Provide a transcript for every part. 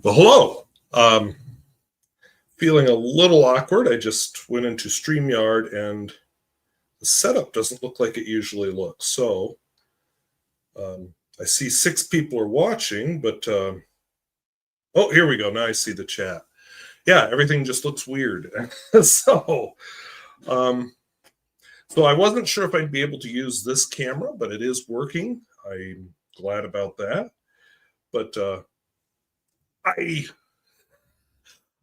Well, hello. Feeling a little awkward. I just went into StreamYard and the setup doesn't look like it usually looks. So I see 6 people are watching, but oh, here we go. Now I see the chat. Yeah, everything just looks weird. so I wasn't sure if I'd be able to use this camera, but it is working. I'm glad about that. But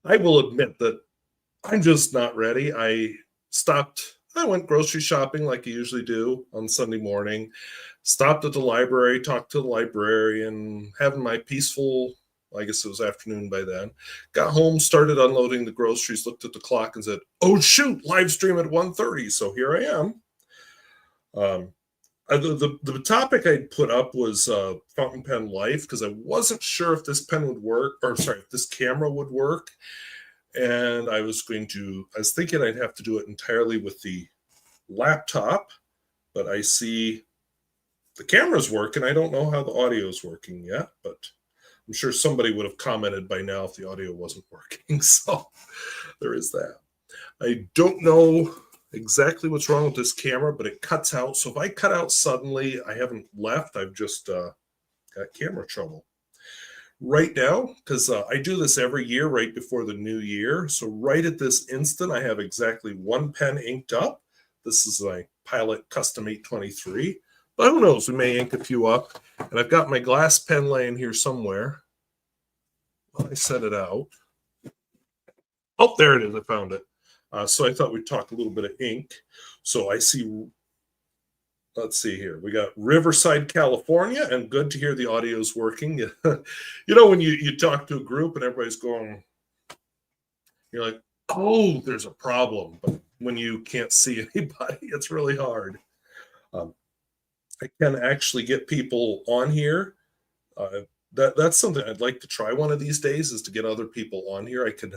I will admit that I'm just not ready. I went grocery shopping like I usually do on Sunday morning, stopped at the library, talked to the librarian, having my peaceful, I guess it was afternoon by then, got home, started unloading the groceries, looked at the clock and said, oh shoot, live stream at 1:30. So here I am. The topic I put up was fountain pen life because I wasn't sure if this pen would work, or sorry, if this camera would work. And I was thinking I'd have to do it entirely with the laptop, but I see the camera's working. I don't know how the audio is working yet, but I'm sure somebody would have commented by now if the audio wasn't working. So there is that. I don't know exactly what's wrong with this camera, but it cuts out. So if I cut out suddenly, I haven't left. I've just got camera trouble. Right now, because I do this every year right before the new year. So right at this instant, I have exactly 1 pen inked up. This is my Pilot Custom 823. But who knows, we may ink a few up. And I've got my glass pen laying here somewhere. Well, I set it out. Oh, there it is. I found it. So I thought we'd talk a little bit of ink. So I see, let's see here. We got Riverside, California, and good to hear the audio is working. You know, when you talk to a group and everybody's going, you're like, oh, there's a problem. But when you can't see anybody, it's really hard. I can actually get people on here. That's something I'd like to try one of these days, is to get other people on here. I could,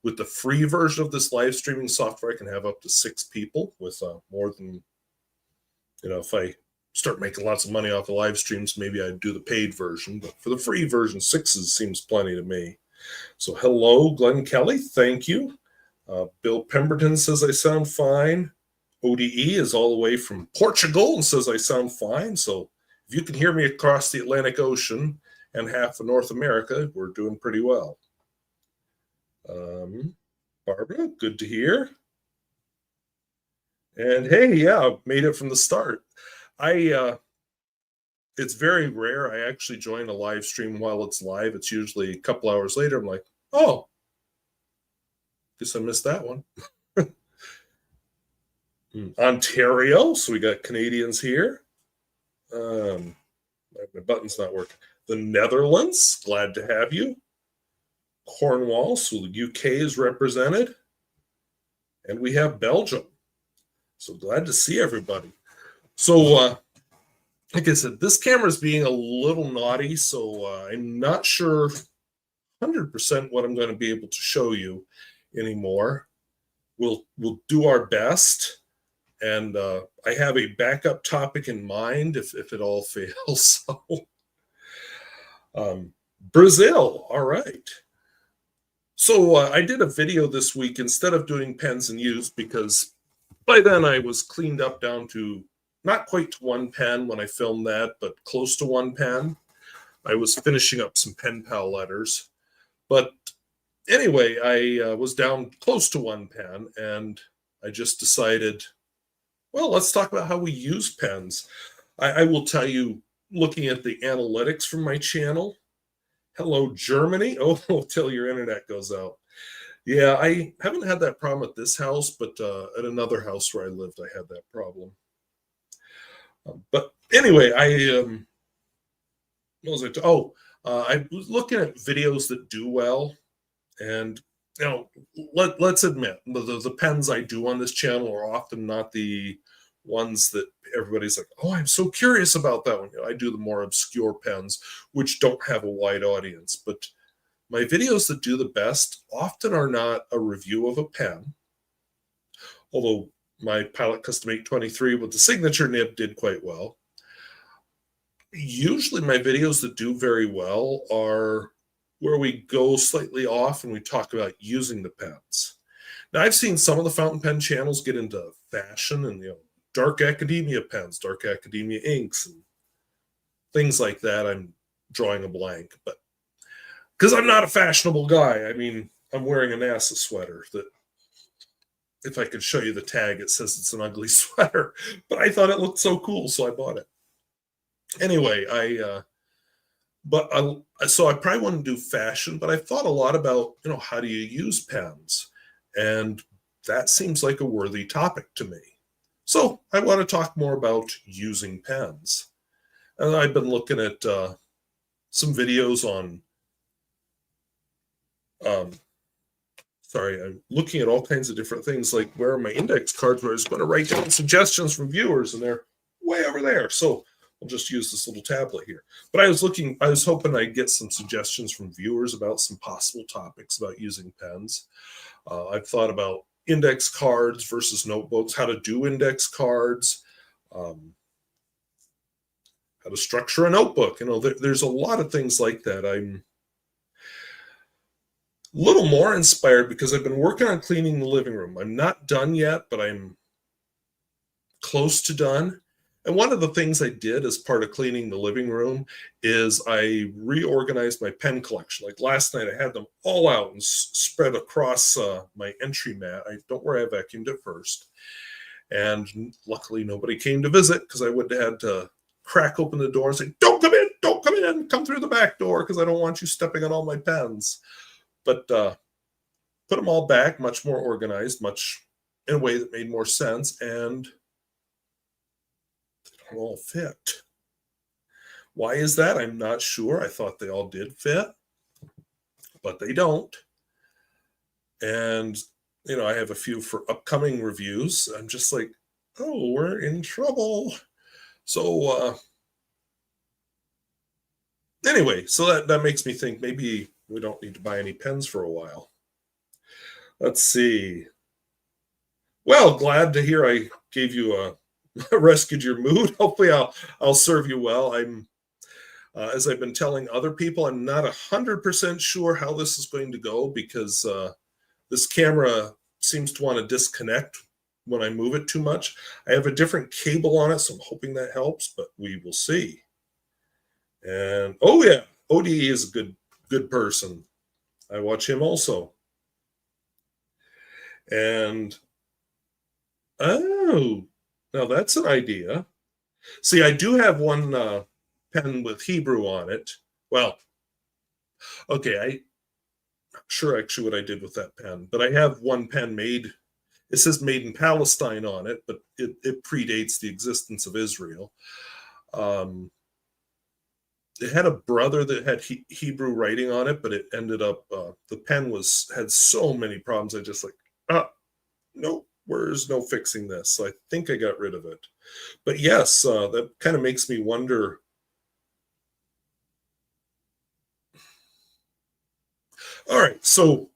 with the free version of this live streaming software, I can have up to 6 people with more than, you know, if I start making lots of money off the live streams, maybe I'd do the paid version. But for the free version, 6 seems plenty to me. So hello, Glenn Kelly. Thank you. Bill Pemberton says I sound fine. ODE is all the way from Portugal and says I sound fine. So if you can hear me across the Atlantic Ocean and half of North America, we're doing pretty well. Barbara, good to hear. And hey, yeah, made it from the start. It's very rare I actually join a live stream while it's live. It's usually a couple hours later. I'm like, oh, guess I missed that one. Ontario, so we got Canadians here. My button's not working. The Netherlands, glad to have you. Cornwall, so the UK is represented. And we have Belgium. So glad to see everybody. So, like I said, this camera is being a little naughty, so I'm not sure 100% what I'm going to be able to show you anymore. We'll do our best. And I have a backup topic in mind if it all fails. So, Brazil, all right. So I did a video this week instead of doing pens in use, because by then I was cleaned up down to not quite to 1 pen when I filmed that, but close to 1 pen. I was finishing up some pen pal letters. But anyway, I was down close to 1 pen, and I just decided, well, let's talk about how we use pens. I will tell you, looking at the analytics from my channel, hello, Germany. Oh, till your internet goes out. Yeah, I haven't had that problem at this house, but at another house where I lived, I had that problem. But anyway, what was I? I was looking at videos that do well, and you know, let's admit the pens I do on this channel are often not the ones that everybody's like, oh, I'm so curious about that one. You know, I do the more obscure pens, which don't have a wide audience. But my videos that do the best often are not a review of a pen, although my Pilot Custom 823 with the signature nib did quite well. Usually my videos that do very well are where we go slightly off and we talk about using the pens. Now, I've seen some of the fountain pen channels get into fashion and, dark academia pens, dark academia inks, and things like that. I'm drawing a blank, but because I'm not a fashionable guy, I mean, I'm wearing a NASA sweater that, if I could show you the tag, it says it's an ugly sweater, but I thought it looked so cool, so I bought it. Anyway, so I probably wouldn't do fashion, but I thought a lot about, how do you use pens? And that seems like a worthy topic to me. So I want to talk more about using pens. And I've been looking at some videos on, I'm looking at all kinds of different things, like where are my index cards, where I was going to write down suggestions from viewers, and they're way over there. So I'll just use this little tablet here. But I was hoping I'd get some suggestions from viewers about some possible topics about using pens. I've thought about index cards versus notebooks, how to do index cards, how to structure a notebook. There's a lot of things like that. I'm a little more inspired because I've been working on cleaning the living room. I'm not done yet, but I'm close to done. And one of the things I did as part of cleaning the living room is I reorganized my pen collection. Like last night, I had them all out and spread across my entry mat. Don't worry, I vacuumed it first. And luckily, nobody came to visit because I would have had to crack open the door and say, don't come in, come through the back door because I don't want you stepping on all my pens. But put them all back, much more organized, much in a way that made more sense, and they don't all fit. Why is that? I'm not sure. I thought they all did fit, but they don't. And, I have a few for upcoming reviews. I'm just like, oh, we're in trouble. So anyway, so that makes me think maybe we don't need to buy any pens for a while. Let's see. Well, glad to hear I gave you rescued your mood. Hopefully I'll serve you well. I'm, as I've been telling other people, I'm not 100% sure how this is going to go because this camera seems to want to disconnect when I move it too much. I have a different cable on it, so I'm hoping that helps, but we will see. And, oh yeah, ODE is a good person. I watch him also. And, oh, now that's an idea. See, I do have one pen with Hebrew on it. Well, okay, I'm not sure actually what I did with that pen, but I have one pen made. It says made in Palestine on it, but it predates the existence of Israel. It had a brother that had Hebrew writing on it, but it ended up, the pen had so many problems. I just no, there's no fixing this. So I think I got rid of it. But yes, that kind of makes me wonder. All right, so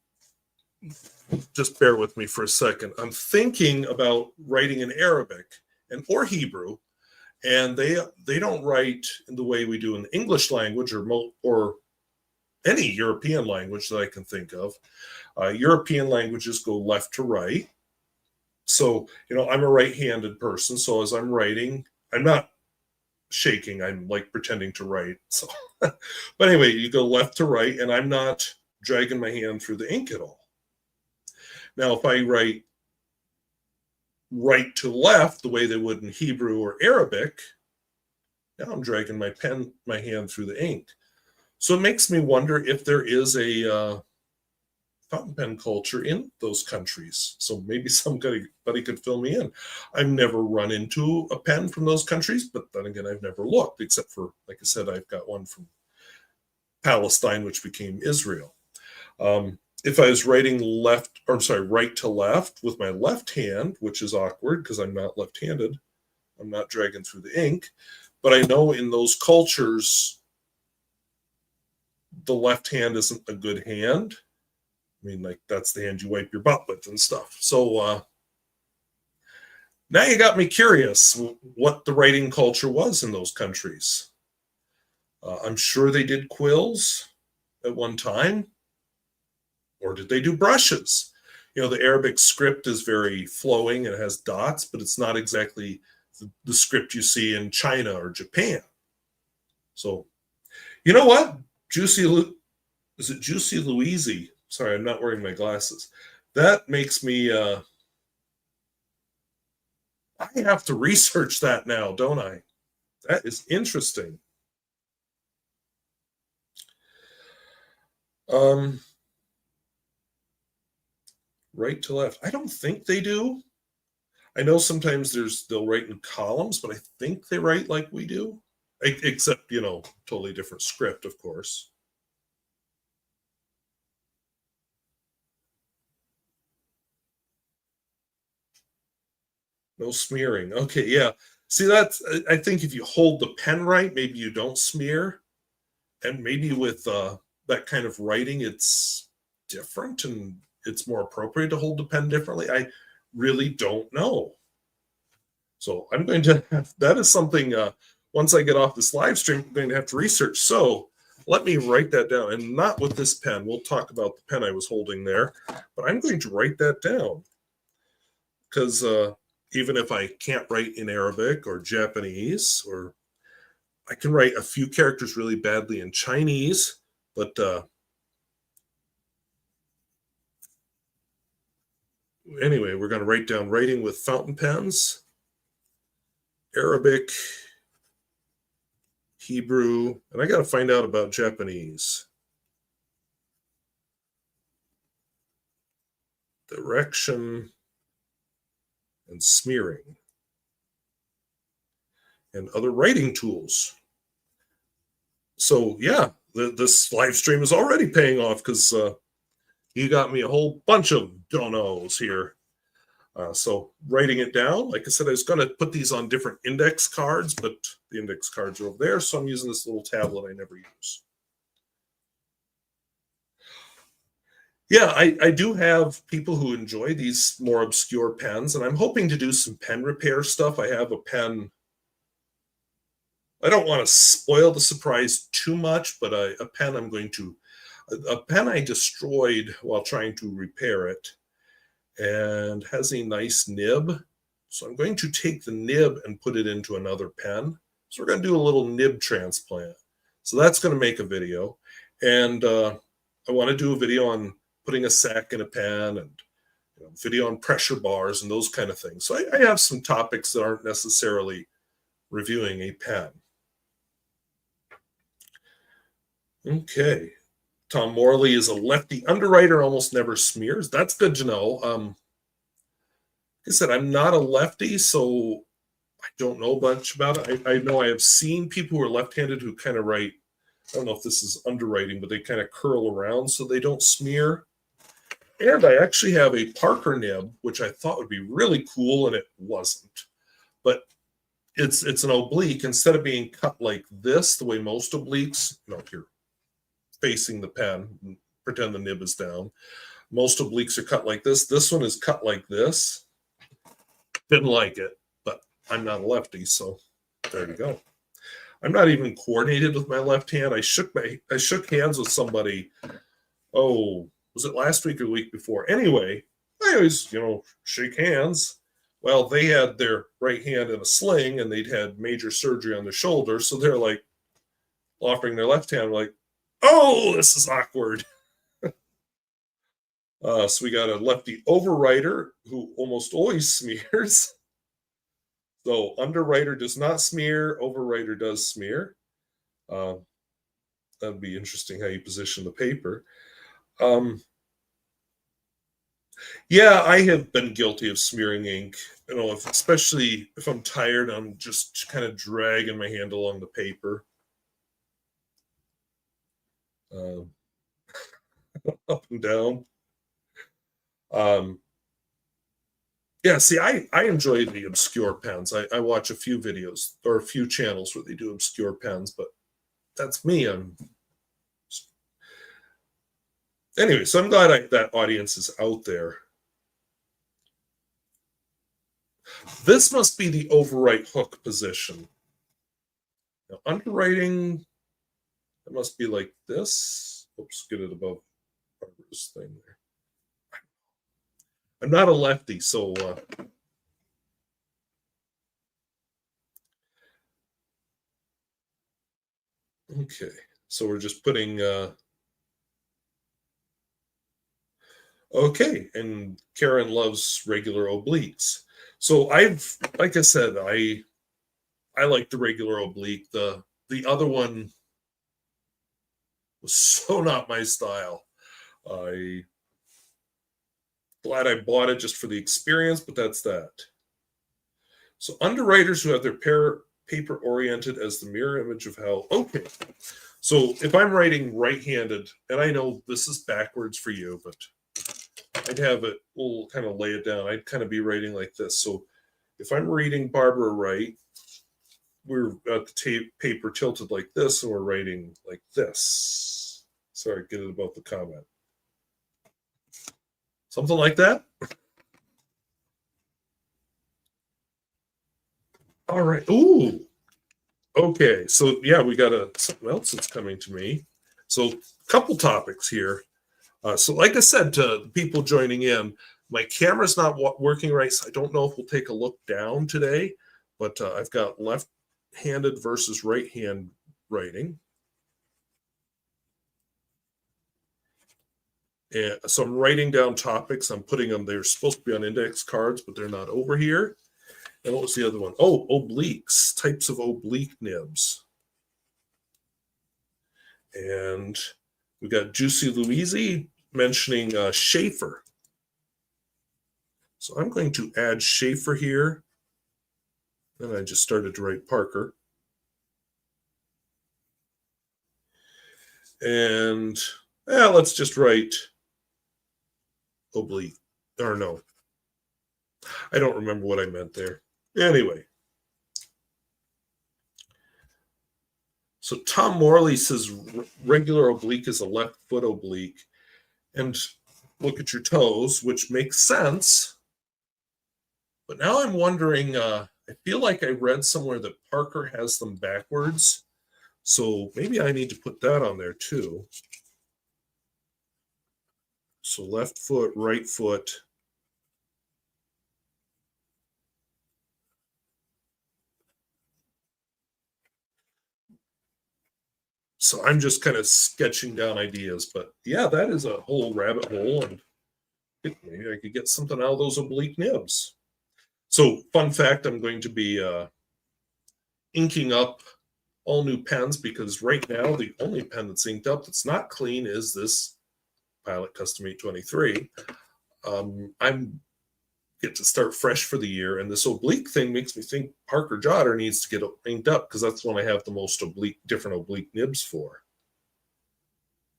just bear with me for a second. I'm thinking about writing in Arabic or Hebrew, and they don't write in the way we do in the English language or any European language that I can think of. European languages go left to right. So, I'm a right-handed person. So as I'm writing, I'm not shaking. I'm like pretending to write. So, but anyway, you go left to right, and I'm not dragging my hand through the ink at all. Now, if I write right to left, the way they would in Hebrew or Arabic, now I'm dragging my hand through the ink. So it makes me wonder if there is a fountain pen culture in those countries. So maybe somebody could fill me in. I've never run into a pen from those countries, but then again, I've never looked, except for, like I said, I've got one from Palestine, which became Israel. If I was writing right to left with my left hand, which is awkward because I'm not left-handed, I'm not dragging through the ink, but I know in those cultures, the left hand isn't a good hand. I mean, like, that's the hand you wipe your butt with and stuff. So now you got me curious what the writing culture was in those countries. I'm sure they did quills. at one time? Or did they do brushes? The Arabic script is very flowing and it has dots, but it's not exactly the script you see in China or Japan. So, you know what? Is it Juicy Louise? Sorry, I'm not wearing my glasses. That makes me, I have to research that now, don't I? That is interesting. Right to left. I don't think they do. I know sometimes they'll write in columns, but I think they write like we do. Except, totally different script, of course. No smearing. Okay, yeah. See, I think if you hold the pen right, maybe you don't smear. And maybe with that kind of writing, it's different and it's more appropriate to hold the pen differently. I really don't know. So I'm going to that is something, once I get off this live stream, I'm going to have to research. So let me write that down, and not with this pen. We'll talk about the pen I was holding there, but I'm going to write that down because even if I can't write in Arabic or Japanese, or I can write a few characters really badly in Chinese, but anyway, we're going to write down writing with fountain pens, Arabic, Hebrew, and I got to find out about Japanese. Direction and smearing and other writing tools. So yeah, this live stream is already paying off because you got me a whole bunch of donos here. So writing it down, like I said, I was going to put these on different index cards, but the index cards are over there, so I'm using this little tablet I never use. Yeah, I do have people who enjoy these more obscure pens, and I'm hoping to do some pen repair stuff. I have a pen. I don't want to spoil the surprise too much, but a pen a pen I destroyed while trying to repair it, and has a nice nib. So I'm going to take the nib and put it into another pen. So we're going to do a little nib transplant. So that's going to make a video. And I want to do a video on putting a sack in a pen, and video on pressure bars and those kind of things. So I have some topics that aren't necessarily reviewing a pen. Okay. Tom Morley is a lefty underwriter, almost never smears. That's good to know. Like I said, I'm not a lefty, so I don't know much about it. I know I have seen people who are left-handed who kind of write, I don't know if this is underwriting, but they kind of curl around so they don't smear. And I actually have a Parker nib, which I thought would be really cool, and it wasn't. But it's an oblique. Instead of being cut like this, the way most obliques, here, facing the pen, pretend the nib is down. Most obliques are cut like this. This one is cut like this. Didn't like it, but I'm not a lefty, so there you go. I'm not even coordinated with my left hand. I shook hands with somebody. Oh, was it last week or the week before? Anyway, I always, shake hands. Well, they had their right hand in a sling, and they'd had major surgery on their shoulder, so they're like offering their left hand, like, oh, this is awkward. So we got a lefty overwriter who almost always smears. So underwriter does not smear, overwriter does smear. That'd be interesting how you position the paper. Yeah, I have been guilty of smearing ink. Especially if I'm tired, I'm just kind of dragging my hand along the paper. Up and down. Yeah, see, I enjoy the obscure pens. I watch a few videos or a few channels where they do obscure pens, but that's me. Anyway, so I'm glad that audience is out there. This must be the overwrite hook position. Now, underwriting, it must be like this. Oops, get it above Barbara's thing there. I'm not a lefty, so okay. So we're just putting okay, and Karen loves regular obliques. So like I said, I like the regular oblique. The other one was so not my style. I glad I bought it just for the experience, but that's that. So underwriters who have their paper oriented as the mirror image of how, okay. So if I'm writing right-handed, and I know this is backwards for you, but I'd have it, we'll kind of lay it down. I'd kind of be writing like this. So if I'm reading Barbara right, we're at the paper tilted like this, and we're writing like this. Sorry, get it about the comment. Something like that. All right. Ooh. Okay. So yeah, we got something else that's coming to me. So a couple topics here. So like I said to the people joining in, my camera's not working right, so I don't know if we'll take a look down today, but I've got left-handed versus right-hand writing. And so I'm writing down topics. I'm putting them, they're supposed to be on index cards, but they're not over here. And what was the other one? Oh, obliques, types of oblique nibs. And we got Juicy Louise mentioning Schaefer. So I'm going to add Schaefer here. Then I just started to write Parker. And let's just write oblique. Or no. I don't remember what I meant there. Anyway. So Tom Morley says regular oblique is a left foot oblique. And look at your toes, which makes sense. But now I'm wondering, I feel like I read somewhere that Parker has them backwards. So maybe I need to put that on there too. So left foot, right foot. So I'm just kind of sketching down ideas. But yeah, that is a whole rabbit hole. And maybe I could get something out of those oblique nibs. So fun fact, I'm going to be inking up all new pens because right now the only pen that's inked up that's not clean is this Pilot Custom 823. I'm get to start fresh for the year, and this oblique thing makes me think Parker Jotter needs to get inked up because that's when I have the most different oblique nibs for.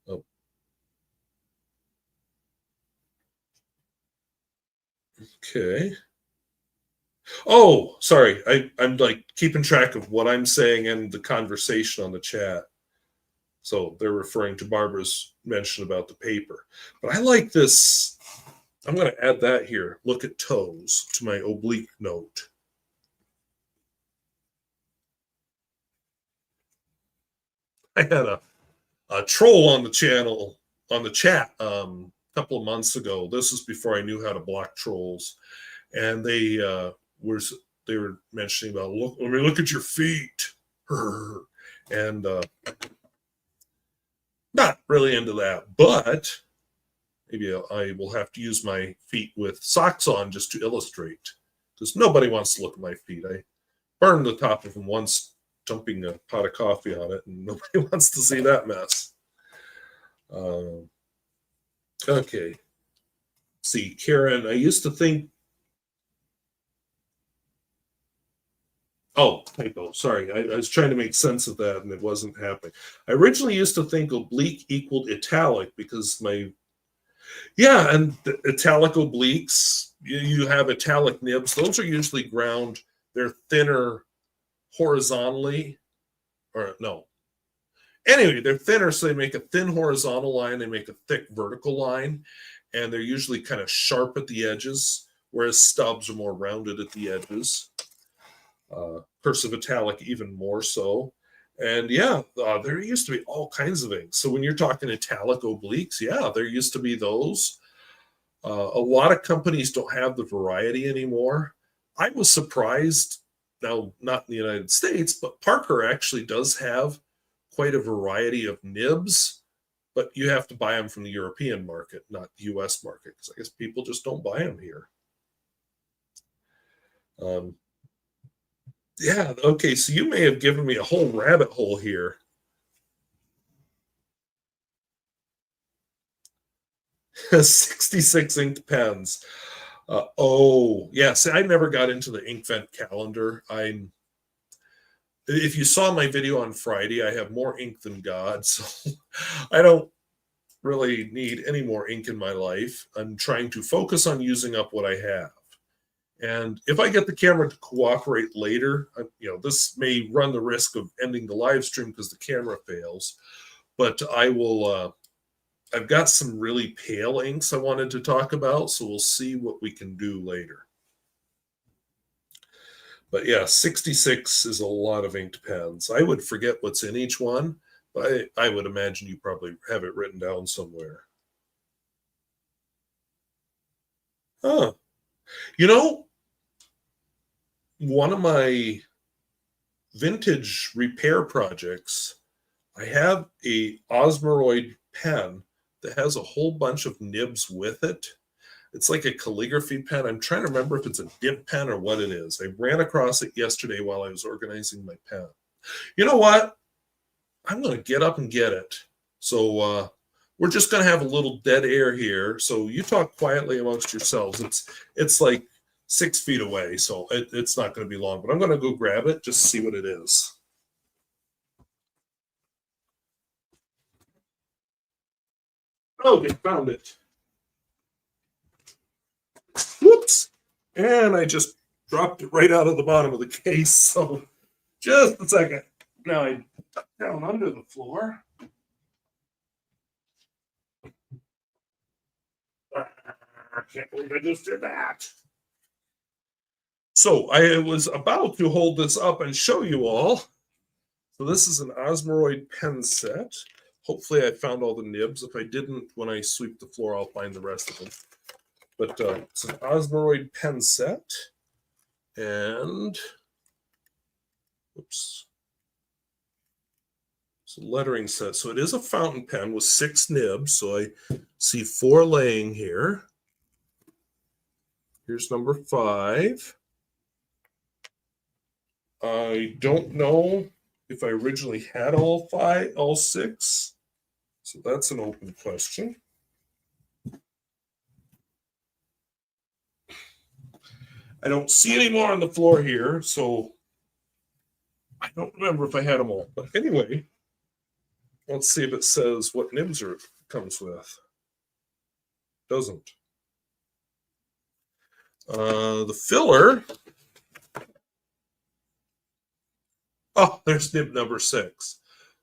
Oh. Okay. Oh, sorry. I'm like keeping track of what I'm saying and the conversation on the chat. So they're referring to Barbara's mention about the paper. But I like this. I'm going to add that here. Look at toes to my oblique note. I had a troll on the channel, on the chat, a couple of months ago. This is before I knew how to block trolls. And they were mentioning about, look at your feet. And not really into that, but maybe I will have to use my feet with socks on just to illustrate, because nobody wants to look at my feet. I burned the top of them once dumping a pot of coffee on it, and nobody wants to see that mess. Okay. See, Karen, I used to think. Oh, typo. Sorry. I was trying to make sense of that, and it wasn't happening. I originally used to think oblique equaled italic because yeah, and the italic obliques, you have italic nibs. Those are usually ground. They're thinner horizontally, or no. Anyway, they're thinner, so they make a thin horizontal line. They make a thick vertical line, and they're usually kind of sharp at the edges, whereas stubs are more rounded at the edges. Cursive italic even more so. And yeah, there used to be all kinds of inks. So when you're talking italic obliques, yeah, there used to be those. A lot of companies don't have the variety anymore. I was surprised, now not in the United States, but Parker actually does have quite a variety of nibs, but you have to buy them from the European market, not the US market, because I guess people just don't buy them here. Um, yeah, okay, so you may have given me a whole rabbit hole here. 66 inked pens. Oh, yeah. See, I never got into the Inkvent calendar. If you saw my video on Friday, I have more ink than God, so I don't really need any more ink in my life. I'm trying to focus on using up what I have. And if I get the camera to cooperate later, this may run the risk of ending the live stream because the camera fails. But I will. I've got some really pale inks I wanted to talk about, so we'll see what we can do later. But yeah, 66 is a lot of inked pens. I would forget what's in each one, but I would imagine you probably have it written down somewhere. Huh. You know, one of my vintage repair projects, I have a Osmiroid pen that has a whole bunch of nibs with it. It's like a calligraphy pen. I'm trying to remember if it's a dip pen or what it is. I ran across it yesterday while I was organizing my pen. You know what? I'm going to get up and get it. So we're just going to have a little dead air here. So you talk quietly amongst yourselves. It's like 6 feet away, so it's not going to be long. But I'm going to go grab it just to see what it is. Oh, they found it. Whoops. And I just dropped it right out of the bottom of the case. So just a second. Now I duck down under the floor. I can't believe I just did that. So I was about to hold this up and show you all. So this is an Osmiroid pen set. Hopefully I found all the nibs. If I didn't, when I sweep the floor, I'll find the rest of them. But it's an Osmiroid pen set. And, oops. It's a lettering set. So it is a fountain pen with 6 nibs. So I see 4 laying here. Here's number 5. I don't know if I originally had all 6. So that's an open question. I don't see any more on the floor here, so I don't remember if I had them all. But anyway, let's see if it says what nibs it comes with. Doesn't. The filler. Oh, there's nib number 6.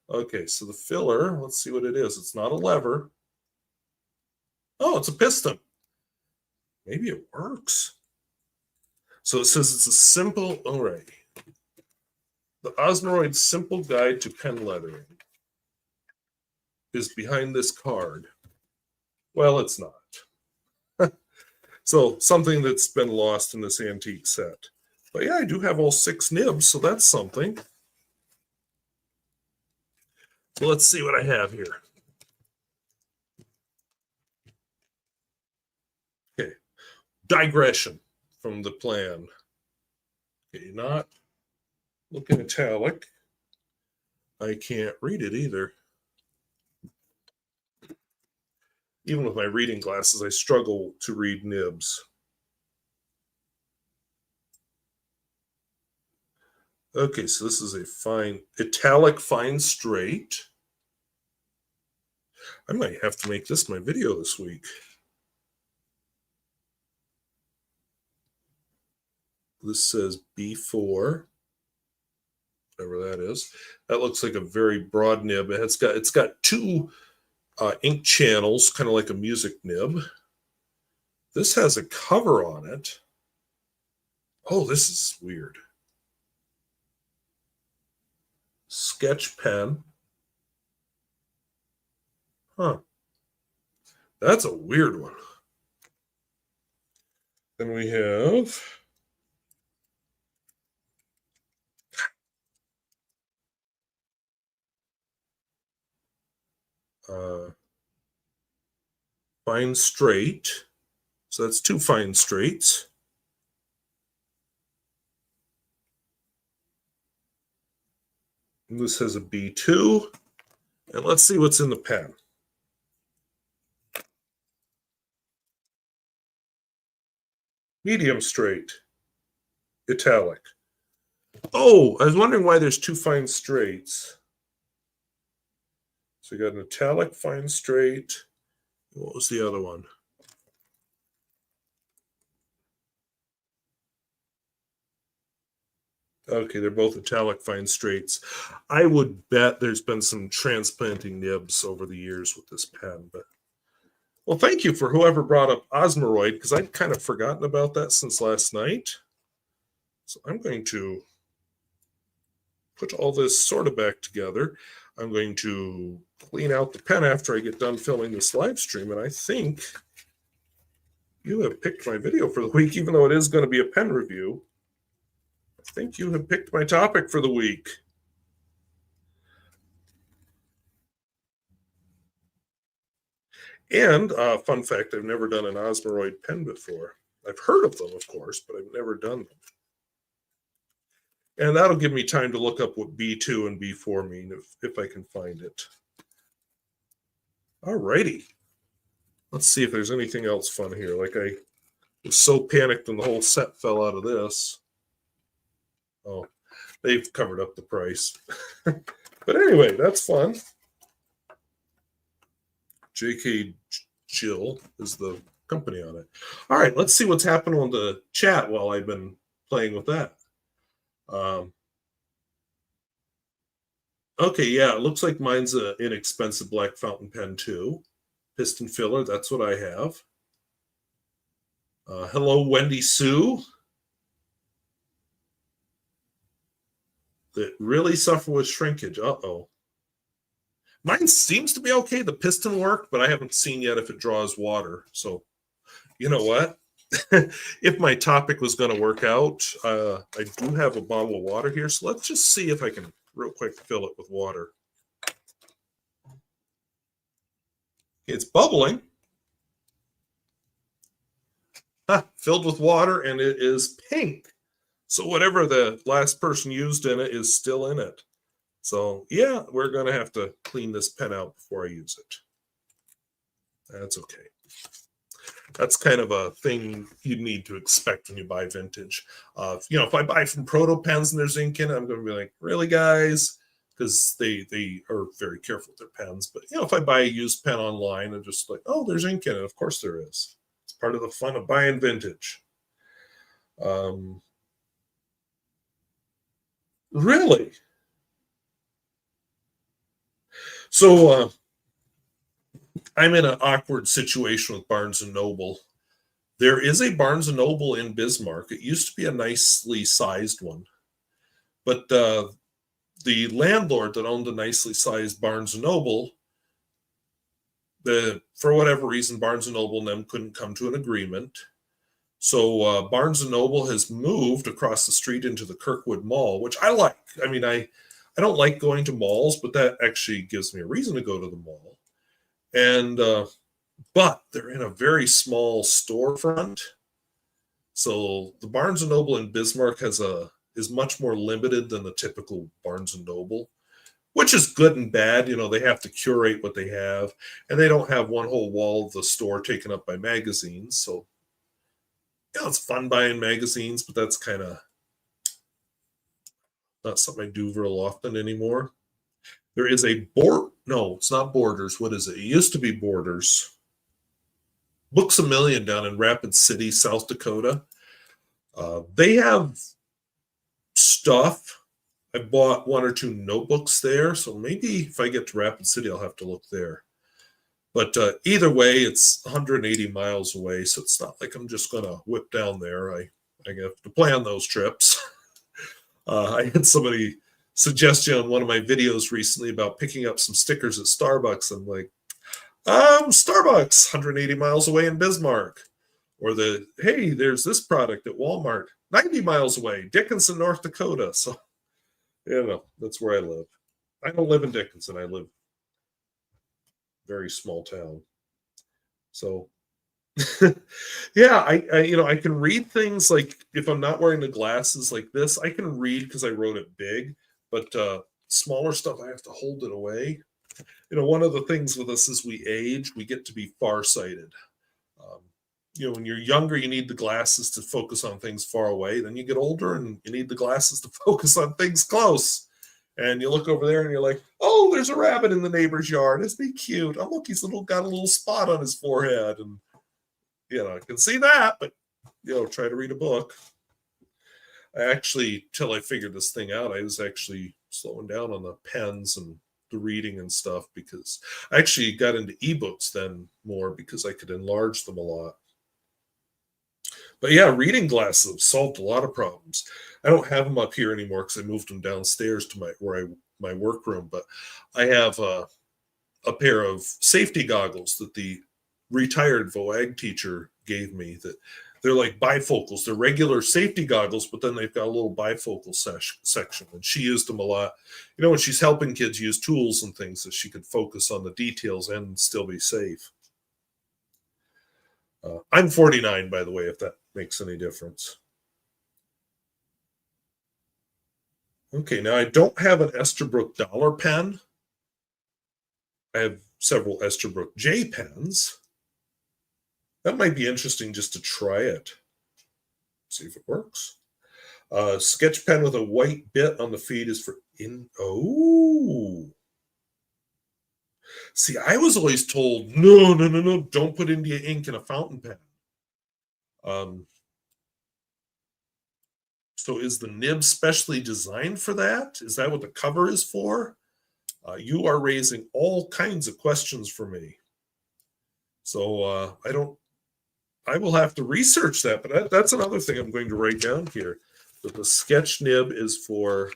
Okay, so the filler, let's see what it is. It's not a lever. Oh, it's a piston. Maybe it works. So it says it's a simple, all right. The Osmiroid Simple Guide to Pen Lettering is behind this card. Well, it's not. So something that's been lost in this antique set. But yeah, I do have all 6 nibs, so that's something. So let's see what I have here. Okay, digression from the plan. Okay, not looking italic. I can't read it either. Even with my reading glasses, I struggle to read nibs. Okay, so this is a fine, italic fine straight. I might have to make this my video this week. This says B4, whatever that is. That looks like a very broad nib. It's got 2 ink channels, kind of like a music nib. This has a cover on it. Oh, this is weird. sketch pen. Huh. That's a weird one. Then we have fine straight. So that's 2 fine straights. And this has a B2. And let's see what's in the pen. Medium straight. Italic. Oh, I was wondering why there's 2 fine straights. So you got an italic fine straight. What was the other one? Okay, they're both italic fine straights. I would bet there's been some transplanting nibs over the years with this pen. But well, thank you for whoever brought up Osmiroid, because I'd kind of forgotten about that since last night. So I'm going to put all this sort of back together. I'm going to clean out the pen after I get done filming this live stream, and I think you have picked my video for the week, even though it is going to be a pen review. I think you have picked my topic for the week. And fun fact, I've never done an Osmiroid pen before. I've heard of them, of course, but I've never done them. And that'll give me time to look up what B2 and B4 mean if I can find it. All righty. Let's see if there's anything else fun here. Like, I was so panicked when the whole set fell out of this. Oh, they've covered up the price. But anyway, that's fun. JK Jill is the company on it. All right, let's see what's happened on the chat while I've been playing with that. Okay, yeah, it looks like mine's an inexpensive black fountain pen too. Piston filler, that's what I have. Hello, Wendy Sue. That really suffer with shrinkage. Uh-oh. Mine seems to be okay. The piston worked, but I haven't seen yet if it draws water. So, you know what? If my topic was going to work out, I do have a bottle of water here. So let's just see if I can real quick fill it with water. It's bubbling. Filled with water, and it is pink. So whatever the last person used in it is still in it. So yeah, we're going to have to clean this pen out before I use it. That's okay. That's kind of a thing you need to expect when you buy vintage. If I buy from Proto Pens and there's ink in it, I'm going to be like, really, guys? Because they are very careful with their pens. But, if I buy a used pen online, I'm just like, oh, there's ink in it. Of course there is. It's part of the fun of buying vintage. Really? So I'm in an awkward situation with Barnes & Noble. There is a Barnes & Noble in Bismarck. It used to be a nicely sized one. But the landlord that owned the nicely sized Barnes & Noble, for whatever reason, Barnes & Noble and them couldn't come to an agreement. So Barnes & Noble has moved across the street into the Kirkwood Mall, which I like. I mean, I don't like going to malls, but that actually gives me a reason to go to the mall. And but they're in a very small storefront. So the Barnes & Noble in Bismarck is much more limited than the typical Barnes & Noble, which is good and bad. They have to curate what they have, and they don't have one whole wall of the store taken up by magazines. So it's fun buying magazines, but that's kind of not something I do real often anymore. There is a no, it's not Borders. What is it? It used to be Borders. Books A Million down in Rapid City, South Dakota. They have stuff. I bought 1 or 2 notebooks there, so maybe if I get to Rapid City, I'll have to look there. But either way, it's 180 miles away, so it's not like I'm just going to whip down there. I have to plan those trips. I had somebody suggestion on one of my videos recently about picking up some stickers at Starbucks. I'm like, Starbucks, 180 miles away in Bismarck. Or hey, there's this product at Walmart, 90 miles away, Dickinson, North Dakota. So, that's where I live. I don't live in Dickinson. I live very small town. So, yeah, I can read things like if I'm not wearing the glasses like this, I can read because I wrote it big, but smaller stuff, I have to hold it away. One of the things with us as we age, we get to be farsighted. When you're younger, you need the glasses to focus on things far away. Then you get older and you need the glasses to focus on things close. And you look over there and you're like, oh, there's a rabbit in the neighbor's yard. Isn't he cute? Oh, look, he's got a little spot on his forehead. And, I can see that, but, try to read a book. Till I figured this thing out, I was actually slowing down on the pens and the reading and stuff because I actually got into ebooks then more because I could enlarge them a lot. But yeah, reading glasses have solved a lot of problems. I don't have them up here anymore because I moved them downstairs to my workroom. But I have a pair of safety goggles that the retired VOAG teacher gave me. That they're like bifocals. They're regular safety goggles, but then they've got a little bifocal section. And she used them a lot. When she's helping kids use tools and things, that she could focus on the details and still be safe. I'm 49, by the way, if that makes any difference. Okay, now I don't have an Esterbrook dollar pen. I have several Esterbrook J pens. That might be interesting just to try it. See if it works. Sketch pen with a white bit on the feed is for See, I was always told, no, don't put India ink in a fountain pen. So is the nib specially designed for that? Is that what the cover is for? You are raising all kinds of questions for me. So I will have to research that, but that's another thing I'm going to write down here. That the sketch nib is for,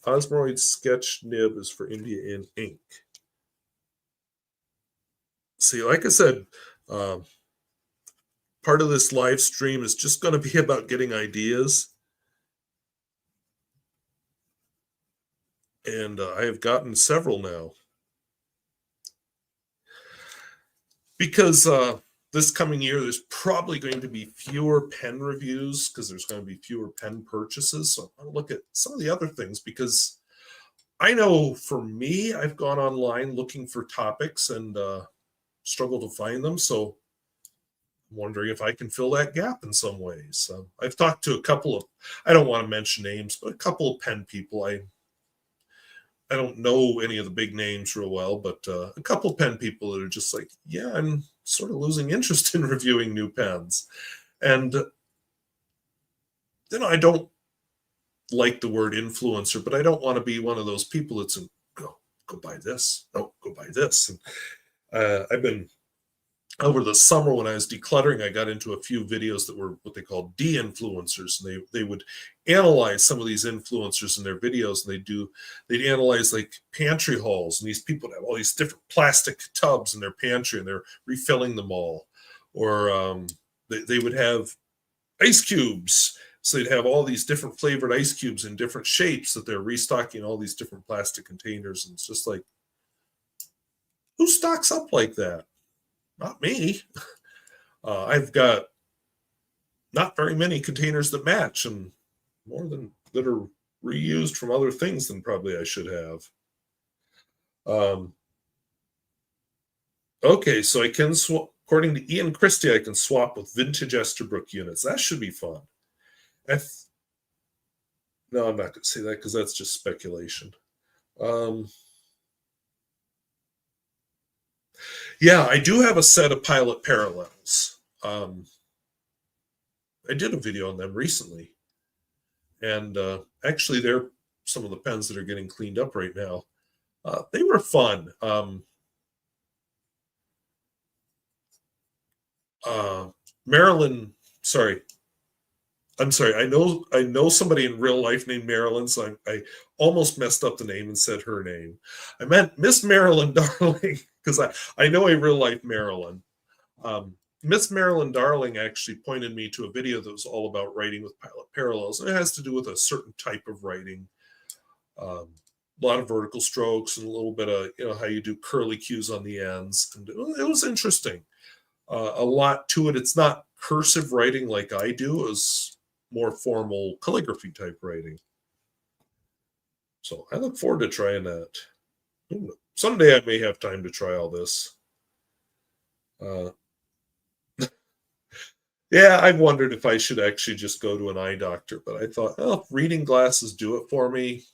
Osmiroid sketch nib is for India ink. See, like I said, part of this live stream is just going to be about getting ideas. And I have gotten several now. Because this coming year, there's probably going to be fewer pen reviews because there's going to be fewer pen purchases. So I want to look at some of the other things because I know for me, I've gone online looking for topics and struggle to find them. So I'm wondering if I can fill that gap in some ways. I've talked to a couple of, I don't want to mention names, but a couple of pen people. I don't know any of the big names real well, but a couple of pen people that are just like, yeah, I'm sort of losing interest in reviewing new pens. And, I don't like the word influencer, but I don't want to be one of those people that's go buy this. Oh, go buy this. And I've been, over the summer when I was decluttering, I got into a few videos that were what they call de-influencers, and they would analyze some of these influencers in their videos, and they'd analyze like pantry hauls, and these people have all these different plastic tubs in their pantry, and they're refilling them all, or they would have ice cubes, so they'd have all these different flavored ice cubes in different shapes that they're restocking all these different plastic containers, and it's just like, who stocks up like that? Not me. I've got not very many containers that match, and more than that are reused from other things than probably I should have. Okay, so I can swap, according to Ian Christie, I can swap with vintage Esterbrook units. That should be fun. No, I'm not going to say that because that's just speculation. Yeah, I do have a set of Pilot Parallels. I did a video on them recently. And actually, they're some of the pens that are getting cleaned up right now. They were fun. I'm sorry. I know somebody in real life named Marilyn, so I almost messed up the name and said her name. I meant Miss Marilyn Darling because I know a real life Marilyn. Miss Marilyn Darling actually pointed me to a video that was all about writing with pilot parallels. And it has to do with a certain type of writing, a lot of vertical strokes and a little bit of how you do curly cues on the ends. And it was interesting. A lot to it. It's not cursive writing like I do. It was more formal calligraphy type writing. So I look forward to trying that. Someday I may have time to try all this. Yeah, I wondered if I should actually just go to an eye doctor, but I thought, oh, reading glasses do it for me.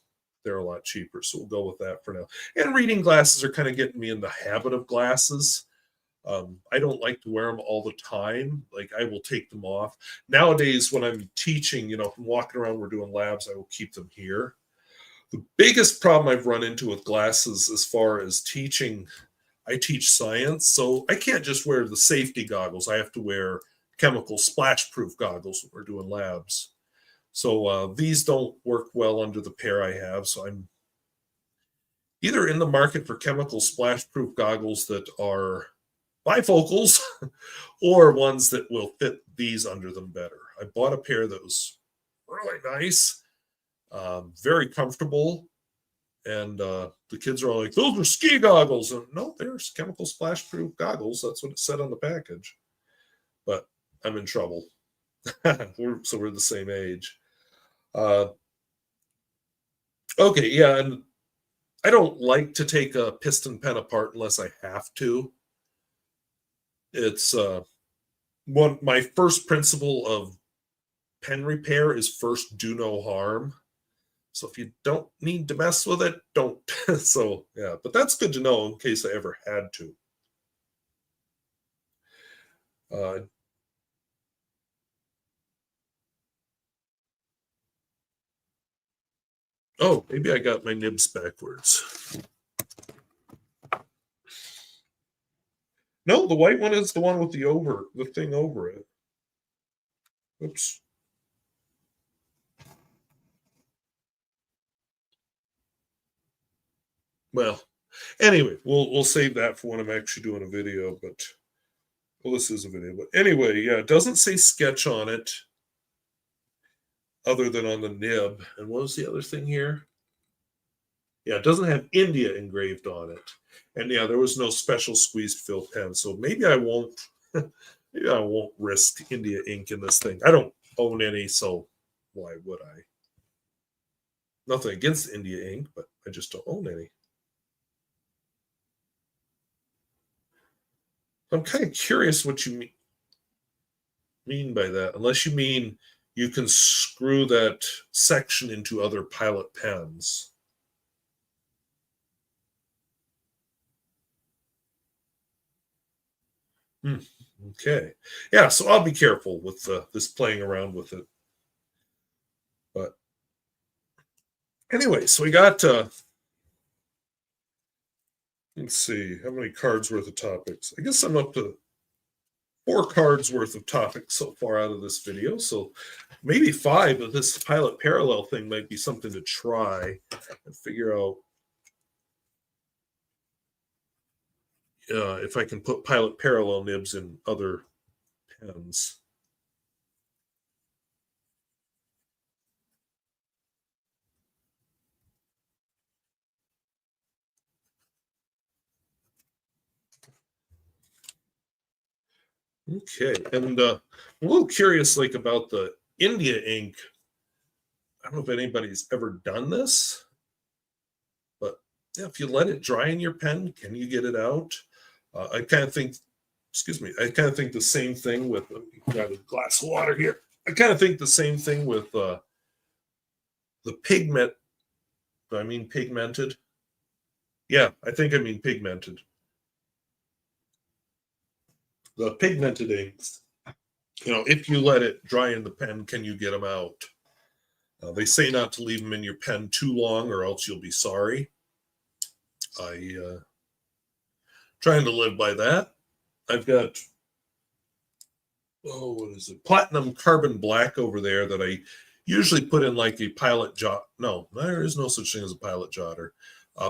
They're a lot cheaper, so we'll go with that for now. And reading glasses are kind of getting me in the habit of glasses. I don't like to wear them all the time. Like I will take them off. Nowadays, when I'm teaching, from walking around, we're doing labs, I will keep them here. The biggest problem I've run into with glasses as far as teaching, I teach science, so I can't just wear the safety goggles. I have to wear chemical splash-proof goggles when we're doing labs. So these don't work well under the pair I have. So I'm either in the market for chemical splash-proof goggles that are bifocals or ones that will fit these under them better. I bought a pair that was really nice, very comfortable. And the kids are all like, those are ski goggles. And no, there's chemical splash-proof goggles. That's what it said on the package. But I'm in trouble. So we're the same age. Okay, yeah, and I don't like to take a piston pen apart unless I have to. It's my first principle of pen repair is first do no harm. So if you don't need to mess with it, don't. So yeah, but that's good to know in case I ever had to. Oh, maybe I got my nibs backwards. No, the white one is the one with the thing over it. Oops. Well, anyway, we'll save that for when I'm actually doing a video, but well, this is a video. But anyway, yeah, it doesn't say sketch on it other than on the nib. And what was the other thing here? Yeah, it doesn't have India engraved on it. And yeah, there was no special squeezed fill pen. So maybe I won't risk India ink in this thing. I don't own any, so why would I? Nothing against India ink, but I just don't own any. I'm kind of curious what you mean by that, unless you mean you can screw that section into other Pilot pens. Okay. Yeah, so I'll be careful with this playing around with it. But anyway, so we got, let's see, how many cards worth of topics? I guess I'm up to 4 cards worth of topics so far out of this video. So maybe 5 of this Pilot parallel thing might be something to try and figure out if I can put Pilot parallel nibs in other pens. Okay, and I'm a little curious, like about the India ink. I don't know if anybody's ever done this, but yeah, if you let it dry in your pen, can you get it out? I kind of think, excuse me, I kind of think the same thing with. Got a glass of water here. I kind of think the same thing with the pigment. Do I mean pigmented? Yeah, I think I mean pigmented. The pigmented inks, if you let it dry in the pen, can you get them out? They say not to leave them in your pen too long or else you'll be sorry. Trying to live by that. I've got oh, what is it? Platinum carbon black over there that I usually put in like a pilot jot. No, there is no such thing as a pilot jotter.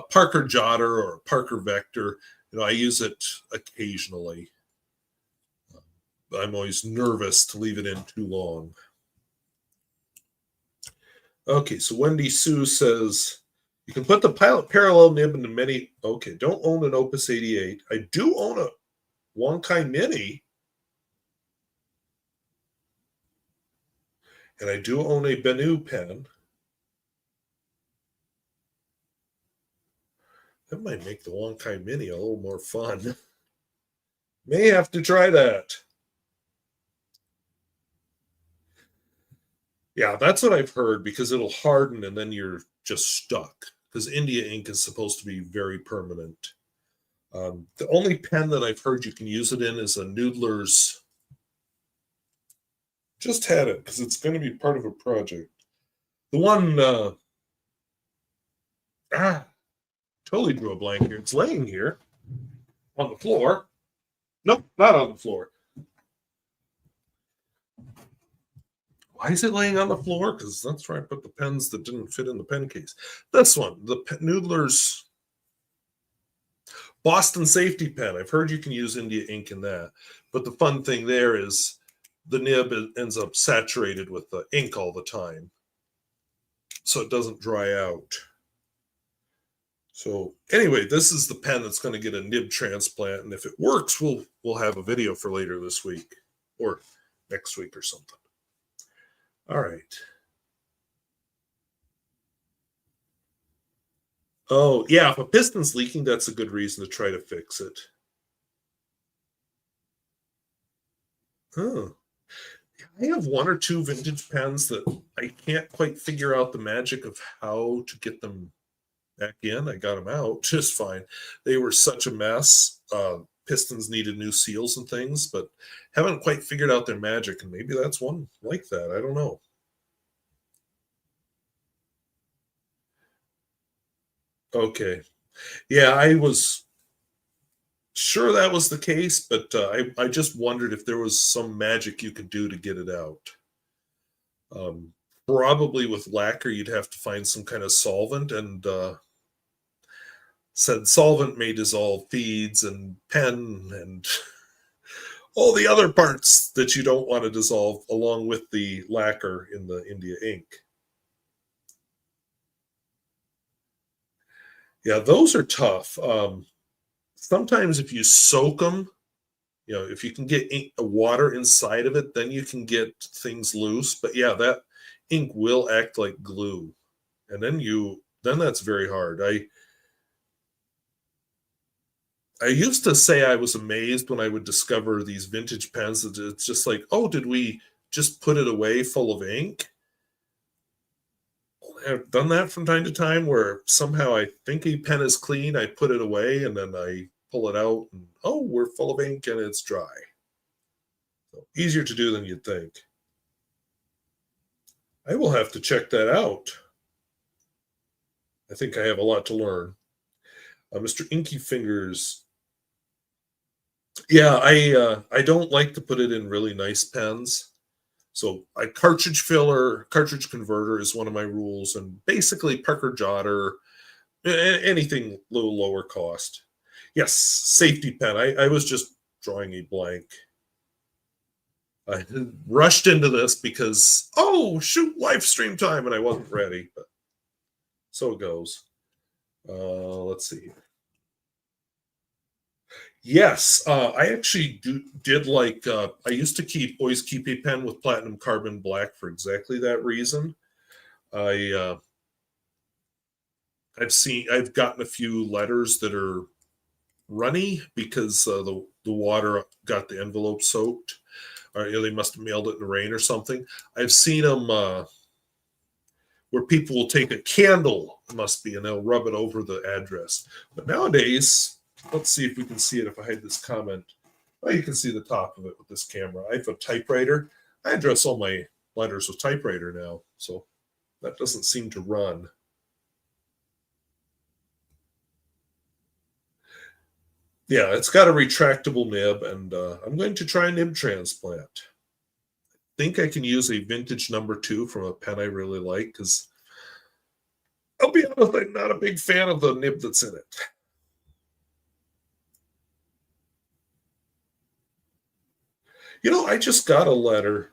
Parker jotter or Parker vector. I use it occasionally. I'm always nervous to leave it in too long. Okay, so Wendy Sue says, you can put the pilot parallel nib into many. Okay, don't own an Opus 88. I do own a Wonkai Mini. And I do own a Bennu pen. That might make the Wonkai Mini a little more fun. May have to try that. Yeah, that's what I've heard, because it'll harden and then you're just stuck. Because India ink is supposed to be very permanent. The only pen that I've heard you can use it in is a Noodler's. Just had it because it's going to be part of a project. The one, totally drew a blank here. It's laying here on the floor. Nope, not on the floor. Why is it laying on the floor? Because that's where I put the pens that didn't fit in the pen case. This one, the Noodler's Boston Safety Pen. I've heard you can use India ink in that. But the fun thing there is the nib ends up saturated with the ink all the time, so it doesn't dry out. So anyway, this is the pen that's going to get a nib transplant, and if it works, we'll have a video for later this week or next week or something. All right. Oh, yeah, if a piston's leaking, that's a good reason to try to fix it. Huh. I have one or two vintage pens that I can't quite figure out the magic of how to get them back in. I got them out just fine. They were such a mess. Pistons needed new seals and things, but haven't quite figured out their magic. And maybe that's one like that. I don't know. Okay. Yeah, I was sure that was the case, but I just wondered if there was some magic you could do to get it out. Probably with lacquer, you'd have to find some kind of solvent, and said solvent may dissolve feeds and pen and all the other parts that you don't want to dissolve along with the lacquer in the India ink. Yeah, those are tough. Sometimes if you soak them, if you can get water inside of it, then you can get things loose. But yeah, that ink will act like glue, and then that's very hard. I used to say I was amazed when I would discover these vintage pens that it's just like, oh, did we just put it away full of ink? I've done that from time to time where somehow I think a pen is clean, I put it away, and then I pull it out, and oh, we're full of ink and it's dry. So easier to do than you'd think. I will have to check that out. I think I have a lot to learn. Mr. Inky Fingers. Yeah, I don't like to put it in really nice pens. So a cartridge converter is one of my rules, and basically Parker Jotter, anything a little lower cost. Yes, safety pen. I was just drawing a blank. I rushed into this because, oh, shoot, live stream time, and I wasn't ready, but so it goes. Let's see. Yes, I actually did like, I used to always keep a pen with platinum carbon black for exactly that reason. I've gotten a few letters that are runny because the water got the envelope soaked, or they must have mailed it in the rain or something. I've seen them where people will take a candle, must be, and they'll rub it over the address. But nowadays, let's see if we can see it if I hide this comment. Well, you can see the top of it with this camera. I have a typewriter. I address all my letters with typewriter now, so that doesn't seem to run. Yeah, it's got a retractable nib, and I'm going to try a nib transplant. think I can use a vintage number 2 from a pen I really like, because I'll be honest, I'm not a big fan of the nib that's in it. I just got a letter.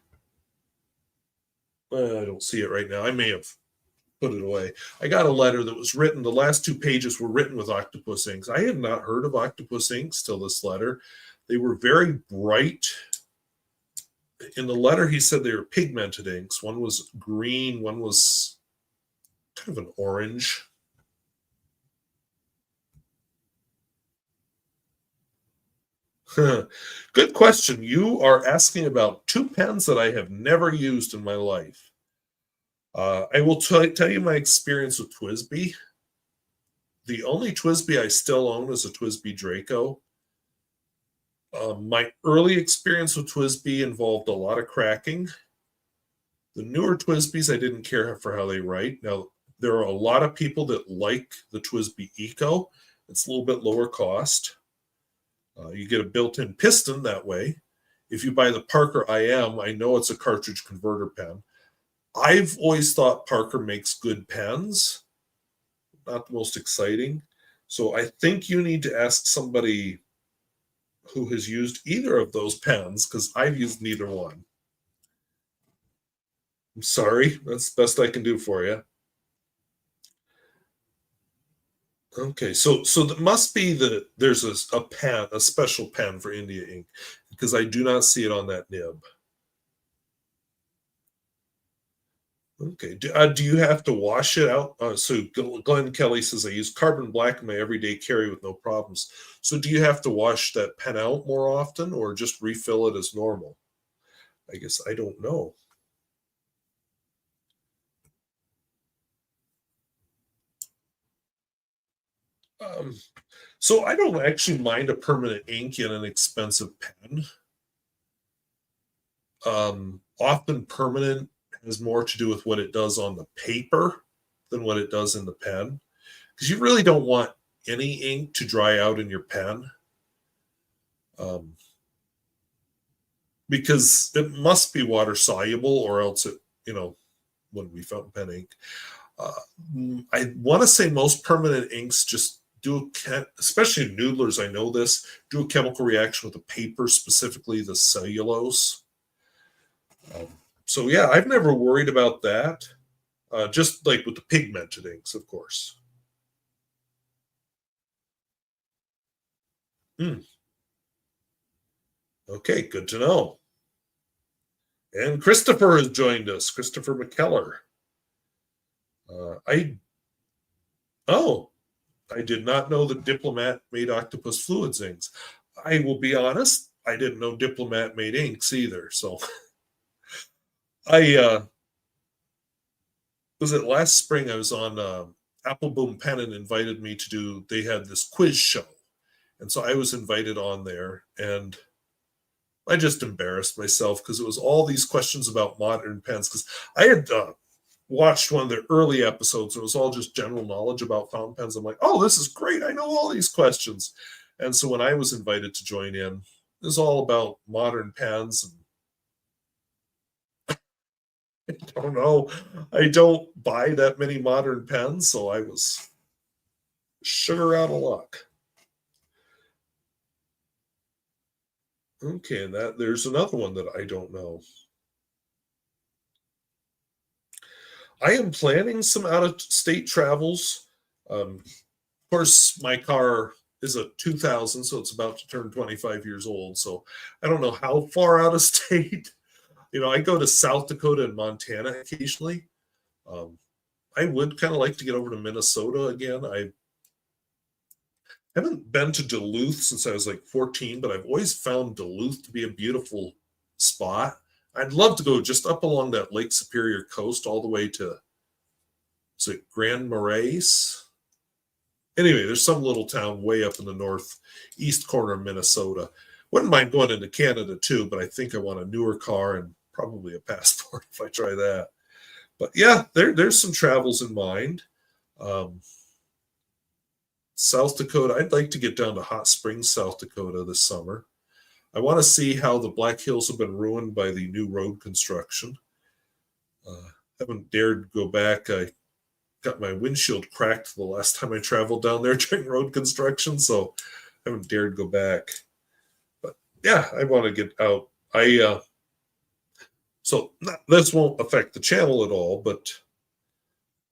I don't see it right now. I may have put it away. I got a letter that was written. The last 2 pages were written with octopus inks. I had not heard of octopus inks till this letter. They were very bright. In the letter, he said they were pigmented inks. One was green, one was kind of an orange. Good question. You are asking about 2 pens that I have never used in my life. I will tell you my experience with TWSBI. The only TWSBI I still own is a TWSBI Draco. My early experience with TWSBI involved a lot of cracking. The newer TWSBIs, I didn't care for how they write. Now, there are a lot of people that like the TWSBI Eco. It's a little bit lower cost. You get a built-in piston that way. If you buy the Parker IM, I know it's a cartridge converter pen. I've always thought Parker makes good pens. Not the most exciting. So I think you need to ask somebody who has used either of those pens, because I've used neither one. I'm sorry. That's the best I can do for you. Okay, so that must be that there's a pen, a special pen for India ink, because I do not see it on that nib. Okay, do you have to wash it out? So Glenn Kelly says, I use carbon black in my everyday carry with no problems. So do you have to wash that pen out more often, or just refill it as normal? I guess I don't know. So I don't actually mind a permanent ink in an expensive pen. Often permanent has more to do with what it does on the paper than what it does in the pen, because you really don't want any ink to dry out in your pen, because it must be water soluble, or else it wouldn't be fountain pen ink. I want to say most permanent inks just do, especially noodlers, I know this, do a chemical reaction with the paper, specifically the cellulose. So yeah, I've never worried about that. Just like with the pigmented inks, of course. Okay, good to know. And Christopher has joined us, Christopher McKellar. I did not know that Diplomat made Octopus Fluids inks. I will be honest, I didn't know Diplomat made inks either. So was it last spring I was on Apple Boom Pen and invited me to do, they had this quiz show. And so I was invited on there, and I just embarrassed myself because it was all these questions about modern pens. Because I had watched one of the early episodes. It was all just general knowledge about fountain pens. I'm like, oh, this is great. I know all these questions. And so when I was invited to join in, it was all about modern pens. And I don't know. I don't buy that many modern pens, so I was sugar out of luck. Okay, and there's another one that I don't know. I am planning some out-of-state travels. Of course, my car is a 2000, so it's about to turn 25 years old. So I don't know how far out of state. I go to South Dakota and Montana occasionally. I would kind of like to get over to Minnesota again. I haven't been to Duluth since I was like 14, but I've always found Duluth to be a beautiful spot. I'd love to go just up along that Lake Superior coast all the way to, is it Grand Marais? Anyway, there's some little town way up in the northeast corner of Minnesota. Wouldn't mind going into Canada too, but I think I want a newer car and probably a passport if I try that. But yeah, there's some travels in mind. South Dakota, I'd like to get down to Hot Springs, South Dakota this summer. I want to see how the Black Hills have been ruined by the new road construction. Haven't dared go back. I got my windshield cracked the last time I traveled down there during road construction, so I haven't dared go back. But yeah, I want to get out. This won't affect the channel at all, but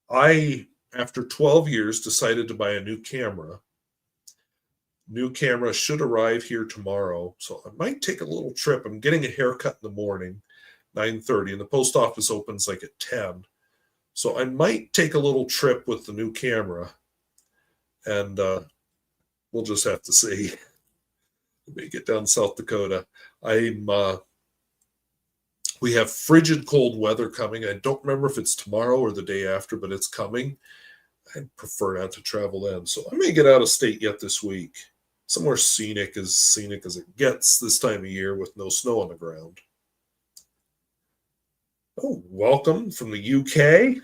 I, after 12 years, decided to buy a new camera. New camera should arrive here tomorrow, so I might take a little trip. I'm getting a haircut in the morning, 9:30, and the post office opens like at 10. So I might take a little trip with the new camera, and we'll just have to see. Let me get down South Dakota. We have frigid cold weather coming. I don't remember if it's tomorrow or the day after, but it's coming. I'd prefer not to travel then, so I may get out of state yet this week. Somewhere scenic as it gets this time of year with no snow on the ground. Oh, welcome from the UK.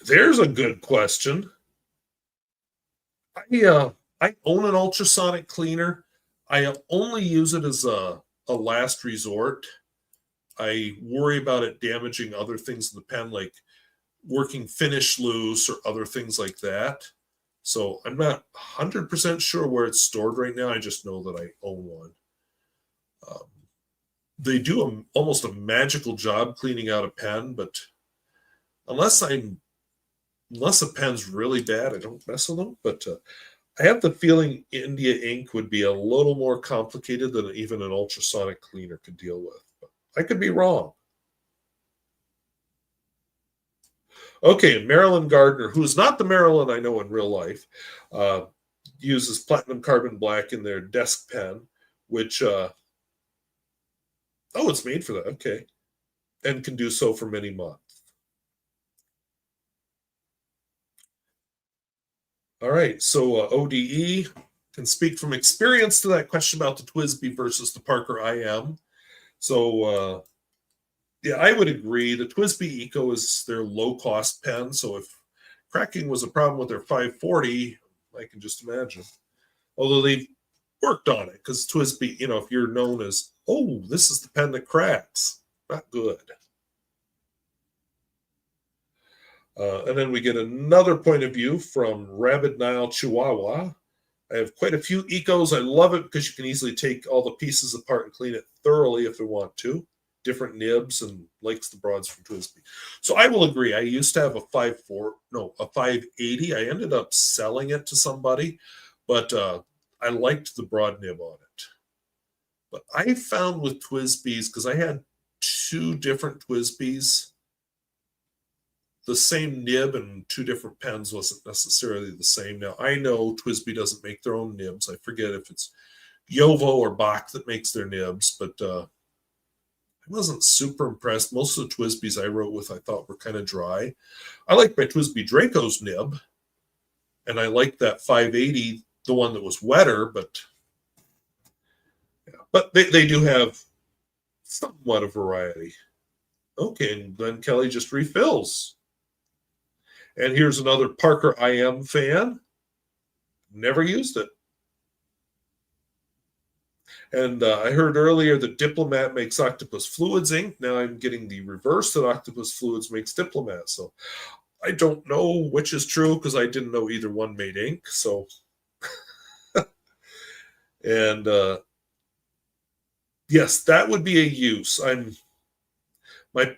There's a good question. I own an ultrasonic cleaner. I only use it as a last resort. I worry about it damaging other things in the pen, like working finish loose or other things like that. So I'm not 100% sure where it's stored right now. I just know that I own one. They do almost a magical job cleaning out a pen, but unless a pen's really bad, I don't mess with them. But I have the feeling India ink would be a little more complicated than even an ultrasonic cleaner could deal with. But I could be wrong. Okay, Marilyn Gardner, who is not the Marilyn I know in real life, uses platinum carbon black in their desk pen, which, it's made for that, okay, and can do so for many months. All right, so ODE can speak from experience to that question about the TWSBI versus the Parker IM. So, yeah, I would agree. The TWSBI Eco is their low-cost pen, so if cracking was a problem with their 540, I can just imagine. Although they've worked on it, because TWSBI, if you're known as, this is the pen that cracks, not good. And then we get another point of view from Rabid Nile Chihuahua. I have quite a few Ecos. I love it because you can easily take all the pieces apart and clean it thoroughly if you want to. Different nibs and likes the broads from TWSBI. So I will agree. I used to have a 580. I ended up selling it to somebody, but I liked the broad nib on it. But I found with TWSBIs, because I had two different TWSBIs, the same nib and two different pens wasn't necessarily the same. Now, I know TWSBI doesn't make their own nibs. I forget if it's Yovo or Bach that makes their nibs, but I wasn't super impressed. Most of the TWSBIs I wrote with I thought were kind of dry. I like my TWSBI Draco's nib, and I like that 580, the one that was wetter, but they do have somewhat of variety. Okay, and Glenn Kelly just refills. And here's another Parker IM fan. Never used it. And I heard earlier that Diplomat makes Octopus Fluids ink. Now I'm getting the reverse that Octopus Fluids makes Diplomat. So I don't know which is true because I didn't know either one made ink. So, and yes, that would be a use. My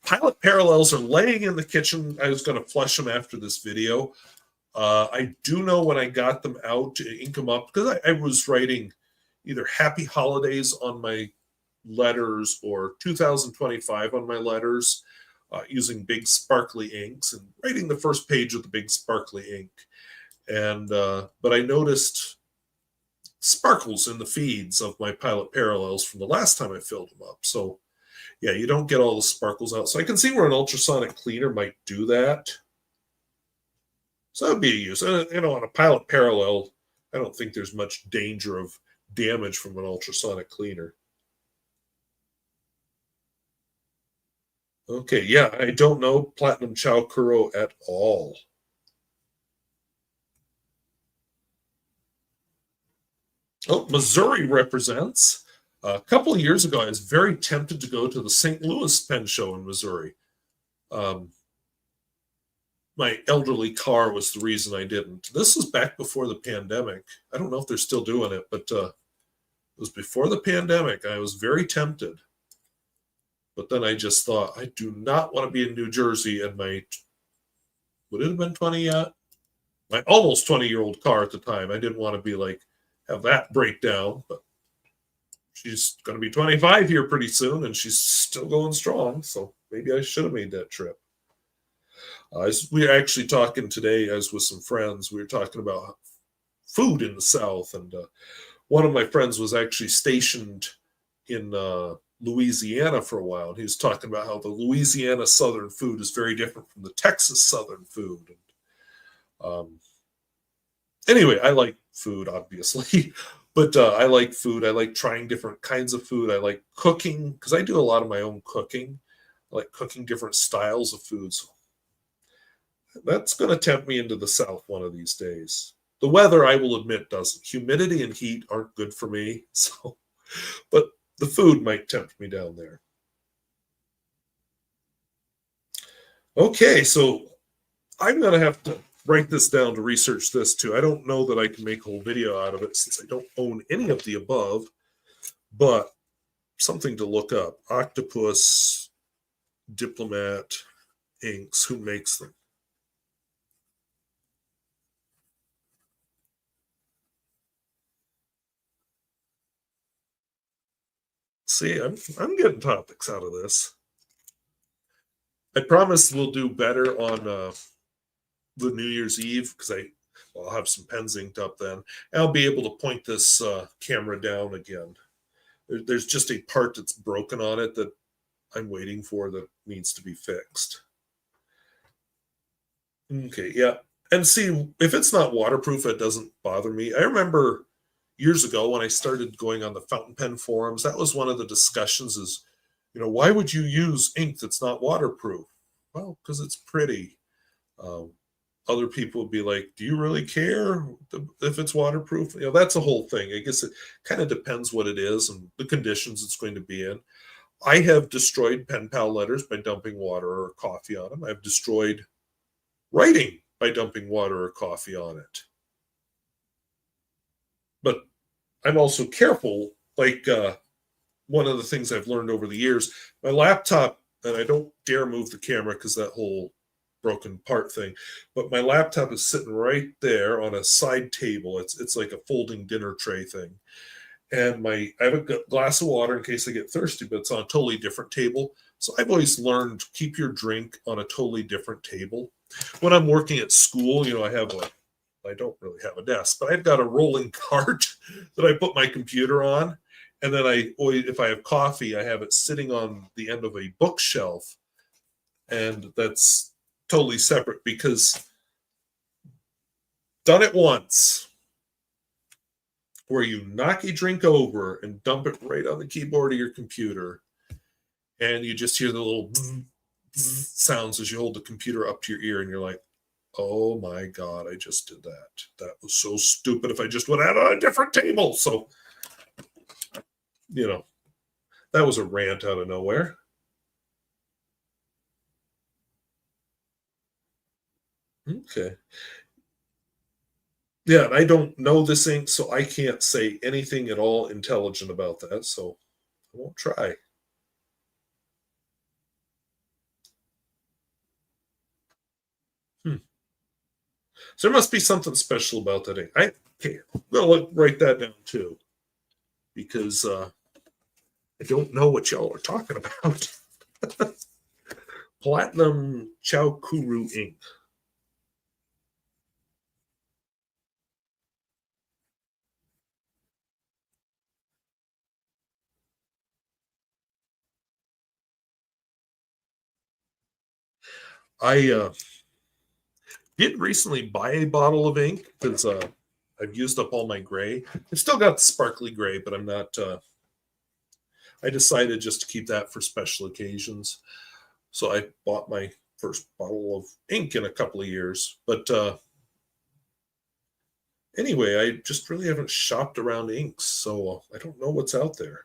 Pilot Parallels are laying in the kitchen. I was going to flush them after this video. I do know when I got them out to ink them up, because I was writing either Happy Holidays on my letters or 2025 on my letters using big sparkly inks and writing the first page with the big sparkly ink. And but I noticed sparkles in the feeds of my Pilot Parallels from the last time I filled them up. So yeah, you don't get all the sparkles out. So I can see where an ultrasonic cleaner might do that. So that would be a use. On a Pilot Parallel, I don't think there's much danger of damage from an ultrasonic cleaner. Okay, yeah, I don't know Platinum Chow Kuro at all. Oh, Missouri represents. A couple of years ago, I was very tempted to go to the St. Louis Pen Show in Missouri. Um, my elderly car was the reason I didn't. This was back before the pandemic. I don't know if they're still doing it, but it was before the pandemic. I was very tempted. But then I just thought, I do not want to be in New Jersey and would it have been 20 yet? My almost 20-year-old car at the time. I didn't want to be like, have that break down, but she's going to be 25 here pretty soon and she's still going strong. So maybe I should have made that trip. We were actually talking today, as with some friends, we were talking about food in the South. And one of my friends was actually stationed in Louisiana for a while. And he was talking about how the Louisiana Southern food is very different from the Texas Southern food. And, anyway, I like food, obviously. But I like food. I like trying different kinds of food. I like cooking because I do a lot of my own cooking. I like cooking different styles of foods. That's going to tempt me into the South one of these days. The weather, I will admit, doesn't. Humidity and heat aren't good for me. So, but the food might tempt me down there. Okay, so I'm going to have to write this down to research this too. I don't know that I can make a whole video out of it since I don't own any of the above, but something to look up. Octopus, Diplomat, inks, who makes them? See, I'm getting topics out of this. I promise we'll do better on the New Year's Eve because I'll have some pens inked up then. And I'll be able to point this camera down again. There's just a part that's broken on it that I'm waiting for that needs to be fixed. Okay, yeah. And see, if it's not waterproof, it doesn't bother me. I remember years ago when I started going on the fountain pen forums, that was one of the discussions is, why would you use ink that's not waterproof? Well, because it's pretty. Other people would be like, do you really care if it's waterproof? That's a whole thing. I guess it kind of depends what it is and the conditions it's going to be in. I have destroyed pen pal letters by dumping water or coffee on them. I've destroyed writing by dumping water or coffee on it. But I'm also careful, like one of the things I've learned over the years, my laptop, and I don't dare move the camera because that whole broken part thing, but my laptop is sitting right there on a side table. It's like a folding dinner tray thing. And I have a glass of water in case I get thirsty, but it's on a totally different table. So I've always learned keep your drink on a totally different table. When I'm working at school, I don't really have a desk, but I've got a rolling cart that I put my computer on. And then if I have coffee, I have it sitting on the end of a bookshelf. And that's totally separate because done it once where you knock a drink over and dump it right on the keyboard of your computer. And you just hear the little sounds as you hold the computer up to your ear and you're like, oh my God, I just did that. That was so stupid if I just went out on a different table. So, that was a rant out of nowhere. Okay. Yeah, I don't know this ink, so I can't say anything at all intelligent about that. So I won't try. So there must be something special about that ink. Okay, I'm gonna write that down too, because I don't know what y'all are talking about. Platinum Chaukuru ink. I did recently buy a bottle of ink because I've used up all my gray. I've still got the sparkly gray, but I'm not. I decided just to keep that for special occasions. So I bought my first bottle of ink in a couple of years. But Anyway, I just really haven't shopped around inks, so I don't know what's out there.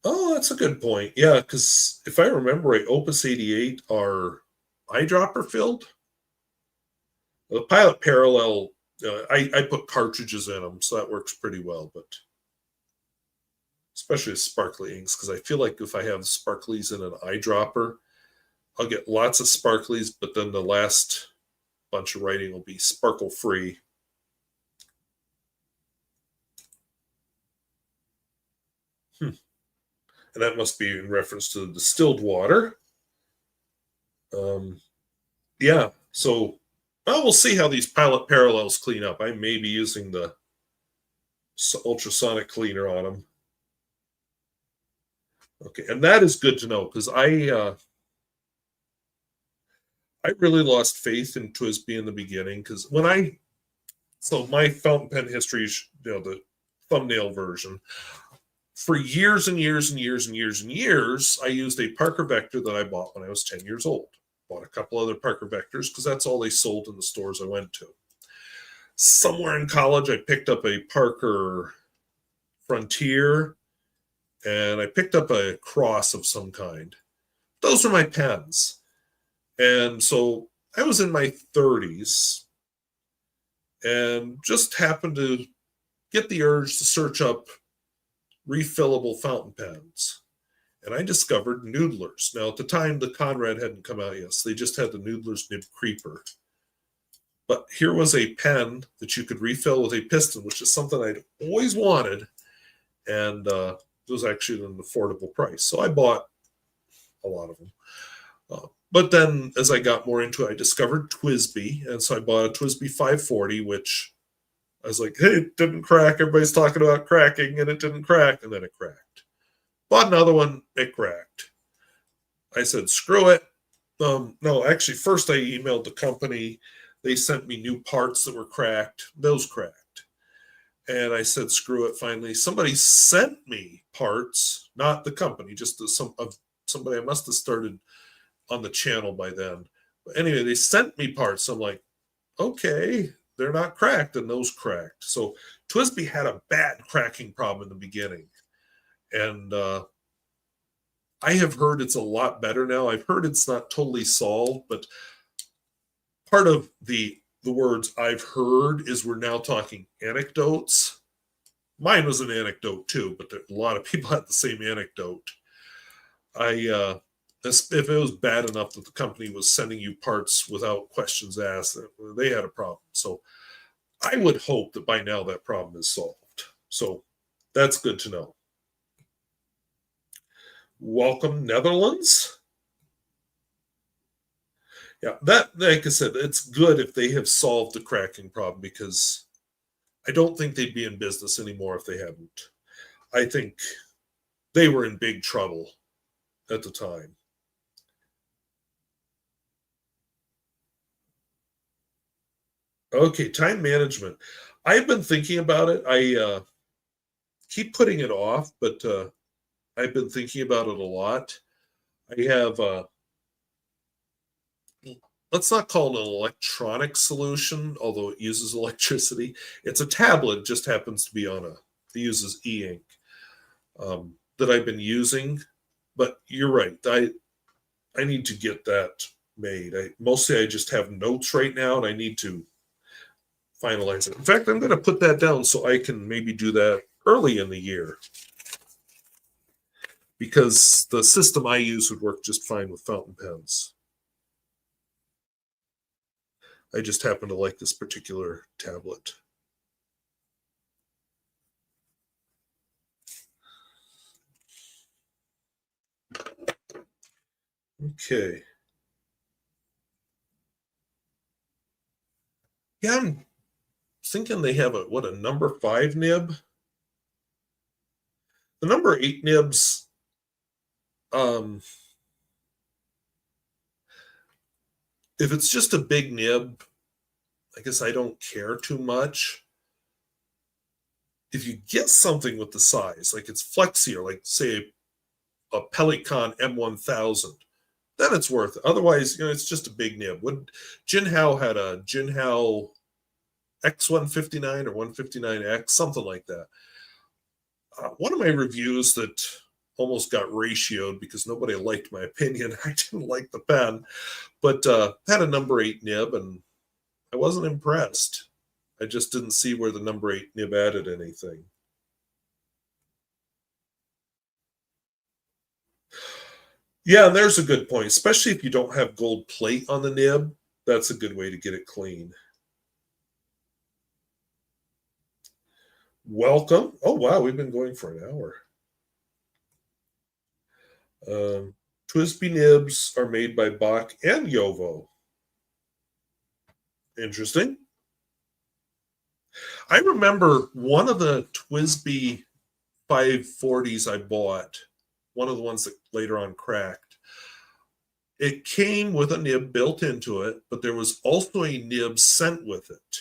Oh, that's a good point. Yeah, because if I remember right, Opus 88 are eyedropper filled. The Pilot Parallel, I put cartridges in them, so that works pretty well. But especially with sparkly inks, because I feel like if I have sparklies in an eyedropper, I'll get lots of sparklies, but then the last bunch of writing will be sparkle free. And that must be in reference to the distilled water. Yeah, so well, we'll see how these Pilot Parallels clean up. I may be using the ultrasonic cleaner on them. Okay, and that is good to know because I really lost faith in TWSBI in the beginning because so my fountain pen history is the thumbnail version. For years and years and years and years and years, I used a Parker Vector that I bought when I was 10 years old. Bought a couple other Parker Vectors because that's all they sold in the stores I went to. Somewhere in college, I picked up a Parker Frontier and I picked up a Cross of some kind. Those are my pens. And so I was in my 30s and just happened to get the urge to search up refillable fountain pens. And I discovered Noodlers. Now, at the time, the Conrad hadn't come out yet, so they just had the Noodlers Nib Creeper. But here was a pen that you could refill with a piston, which is something I'd always wanted. And it was actually an affordable price. So I bought a lot of them. But then as I got more into it, I discovered TWSBI. And so I bought a TWSBI 540, which I was like, hey, it didn't crack. Everybody's talking about cracking, and it didn't crack. And then it cracked. Bought another one. It cracked. I said, screw it. No, actually, first I emailed the company. They sent me new parts that were cracked. Those cracked. And I said, screw it. Finally, somebody sent me parts, not the company, just somebody I must have started on the channel by then. But anyway, they sent me parts. I'm like, okay, they're not cracked, and those cracked. So TWSBI had a bad cracking problem in the beginning. And I have heard it's a lot better now. I've heard it's not totally solved, but part of the words I've heard is we're now talking anecdotes. Mine was an anecdote too, but a lot of people had the same anecdote. If it was bad enough that the company was sending you parts without questions asked, they had a problem. So I would hope that by now that problem is solved. So that's good to know. Welcome, Netherlands. Yeah, that, like I said, it's good if they have solved the cracking problem because I don't think they'd be in business anymore if they hadn't. I think they were in big trouble at the time. Okay, time management. I've been thinking about it. I keep putting it off, but I've been thinking about it a lot. I have let's not call it an electronic solution, although it uses electricity. It's a tablet. It just happens to be it uses e-ink that I've been using. But you're right. I need to get that made. Mostly I just have notes right now, and I need to finalize it. In fact, I'm going to put that down so I can maybe do that early in the year, because the system I use would work just fine with fountain pens. I just happen to like this particular tablet. Okay. Yeah, I'm thinking they have a number 5 nib. The number 8 nibs, if it's just a big nib, I guess I don't care too much. If you get something with the size, like it's flexier, like say a Pelican M1000, then it's worth it. Otherwise, it's just a big nib. When Jinhao had a Jinhao X159 or 159X, something like that. One of my reviews that almost got ratioed because nobody liked my opinion. I didn't like the pen, but had a number 8 nib, and I wasn't impressed. I just didn't see where the number 8 nib added anything. Yeah, and there's a good point, especially if you don't have gold plate on the nib. That's a good way to get it clean. Welcome. Oh, wow, we've been going for an hour. Twisby nibs are made by Bach and Yovo. Interesting. I remember one of the Twisby 540s I bought, one of the ones that later on cracked. It came with a nib built into it, but there was also a nib sent with it.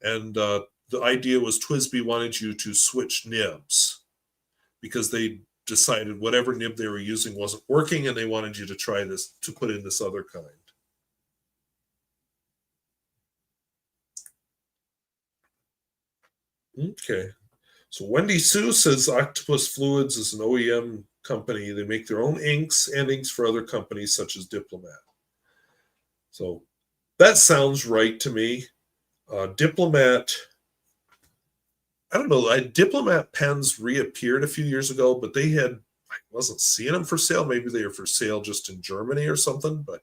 And the idea was Twisby wanted you to switch nibs because they decided whatever nib they were using wasn't working, and they wanted you to try this, to put in this other kind. Okay. So Wendy Sue says Octopus Fluids is an OEM company. They make their own inks and inks for other companies such as Diplomat. So that sounds right to me. Diplomat, I don't know. Diplomat pens reappeared a few years ago, but I wasn't seeing them for sale. Maybe they were for sale just in Germany or something, but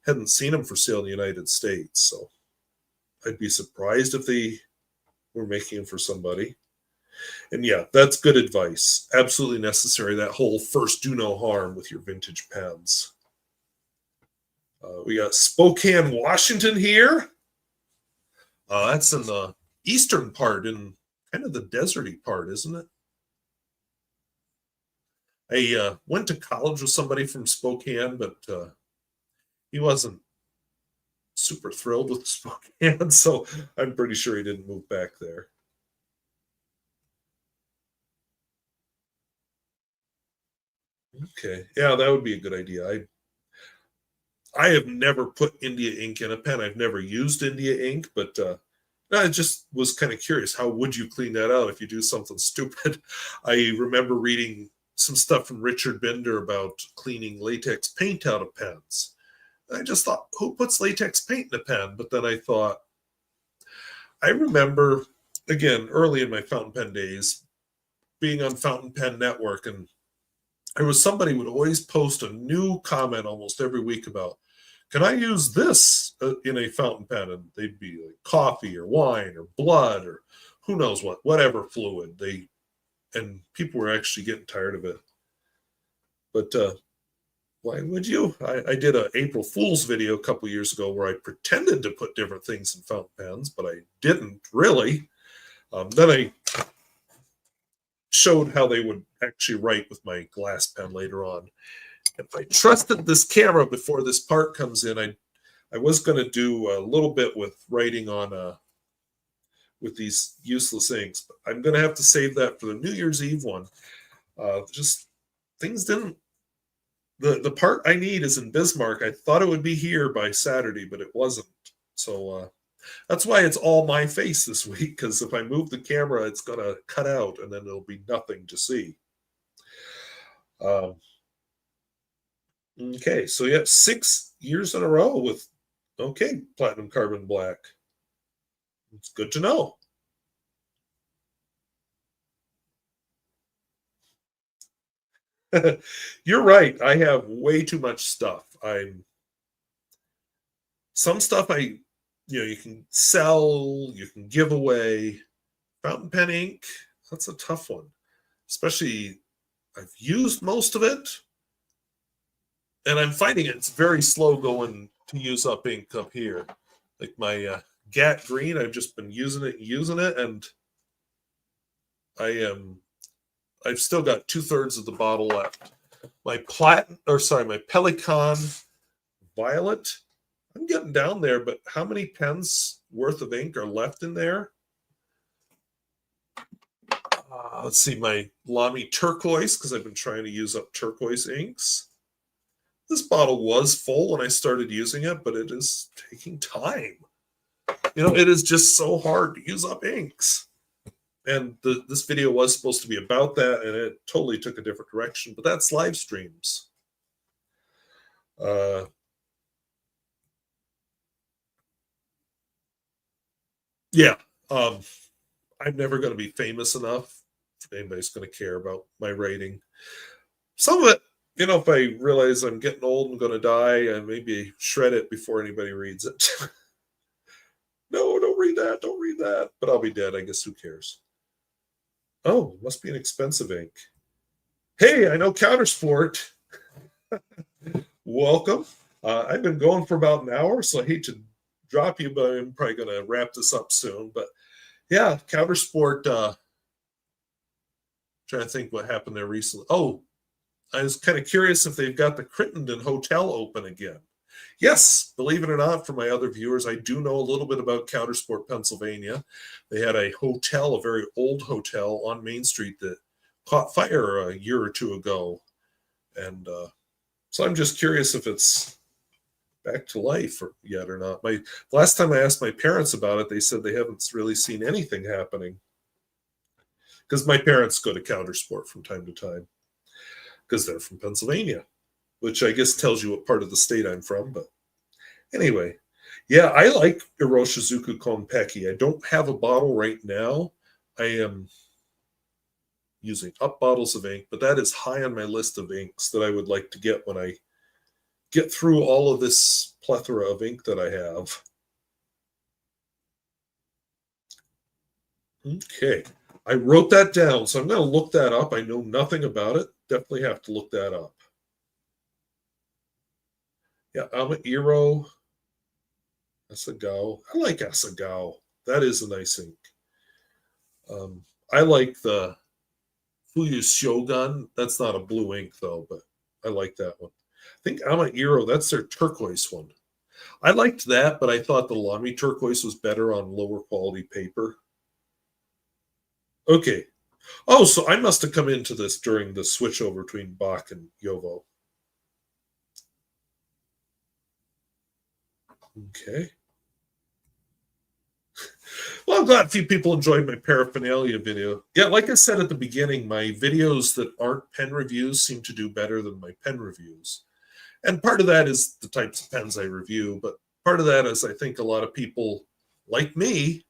hadn't seen them for sale in the United States. So I'd be surprised if they were making them for somebody. And yeah, that's good advice. Absolutely necessary. That whole first do no harm with your vintage pens. We got Spokane, Washington here. That's in the eastern part, in kind of the deserty part, isn't it? I went to college with somebody from Spokane, but he wasn't super thrilled with Spokane, so I'm pretty sure he didn't move back there. Okay, yeah, that would be a good idea. I have never put India ink in a pen. I've never used India ink, but I just was kind of curious. How would you clean that out if you do something stupid? I remember reading some stuff from Richard Binder about cleaning latex paint out of pens. And I just thought, who puts latex paint in a pen? But then I thought, I remember, again, early in my fountain pen days, being on Fountain Pen Network, and there was somebody who would always post a new comment almost every week about, can I use this in a fountain pen? And they'd be like coffee or wine or blood or who knows what, whatever fluid. And people were actually getting tired of it. But why would you? I did an April Fool's video a couple years ago where I pretended to put different things in fountain pens, but I didn't really. Then I showed how they would actually write with my glass pen later on. If I trusted this camera before this part comes in, I was going to do a little bit with writing on with these useless inks, but I'm going to have to save that for the New Year's Eve one. Just things didn't. The part I need is in Bismarck. I thought it would be here by Saturday, but it wasn't. So that's why it's all my face this week, because if I move the camera, it's going to cut out and then there'll be nothing to see. Okay, so you have 6 years in a row with, okay, platinum carbon black. It's good to know. You're right. I have way too much stuff. Some stuff you can sell, you can give away. Fountain pen ink, that's a tough one. Especially, I've used most of it, and I'm finding it's very slow going to use up ink up here. Like my Gat Green, I've just been using it, and I've still got 2/3 of the bottle left. My my Pelican Violet, I'm getting down there, but how many pens worth of ink are left in there? Let's see, my Lamy Turquoise, because I've been trying to use up turquoise inks. This bottle was full when I started using it, but it is taking time. It is just so hard to use up inks. And this video was supposed to be about that, and it totally took a different direction, but that's live streams. Yeah. I'm never going to be famous enough if anybody's going to care about my writing. Some of it, if I realize I'm getting old and going to die, I maybe shred it before anybody reads it. No, don't read that. Don't read that. But I'll be dead. I guess who cares? Oh, must be an expensive ink. Hey, I know Countersport. Welcome. I've been going for about an hour, so I hate to drop you, but I'm probably going to wrap this up soon. But yeah, Countersport. Trying to think what happened there recently. Oh, I was kind of curious if they've got the Crittenden Hotel open again. Yes, believe it or not, for my other viewers, I do know a little bit about Countersport, Pennsylvania. They had a hotel, a very old hotel on Main Street that caught fire a year or two ago. And so I'm just curious if it's back to life yet or not. Last time I asked my parents about it, they said they haven't really seen anything happening. Because my parents go to Countersport from time to time because they're from Pennsylvania, which I guess tells you what part of the state I'm from. But anyway, yeah, I like Iroshizuku Konpeki. I don't have a bottle right now. I am using up bottles of ink, but that is high on my list of inks that I would like to get when I get through all of this plethora of ink that I have. Okay. I wrote that down, so I'm going to look that up. I know nothing about it. Definitely have to look that up. Yeah, Iro Asagao. I like Asagao. That is a nice ink. I like the Fuyu Shogun. That's not a blue ink, though, but I like that one. I think Iro, that's their turquoise one. I liked that, but I thought the Lamy turquoise was better on lower quality paper. Okay. Oh, so I must have come into this during the switchover between Bach and Yovo. Okay. Well, I'm glad a few people enjoyed my paraphernalia video. Yeah, like I said at the beginning, my videos that aren't pen reviews seem to do better than my pen reviews. And part of that is the types of pens I review, but part of that is I think a lot of people like me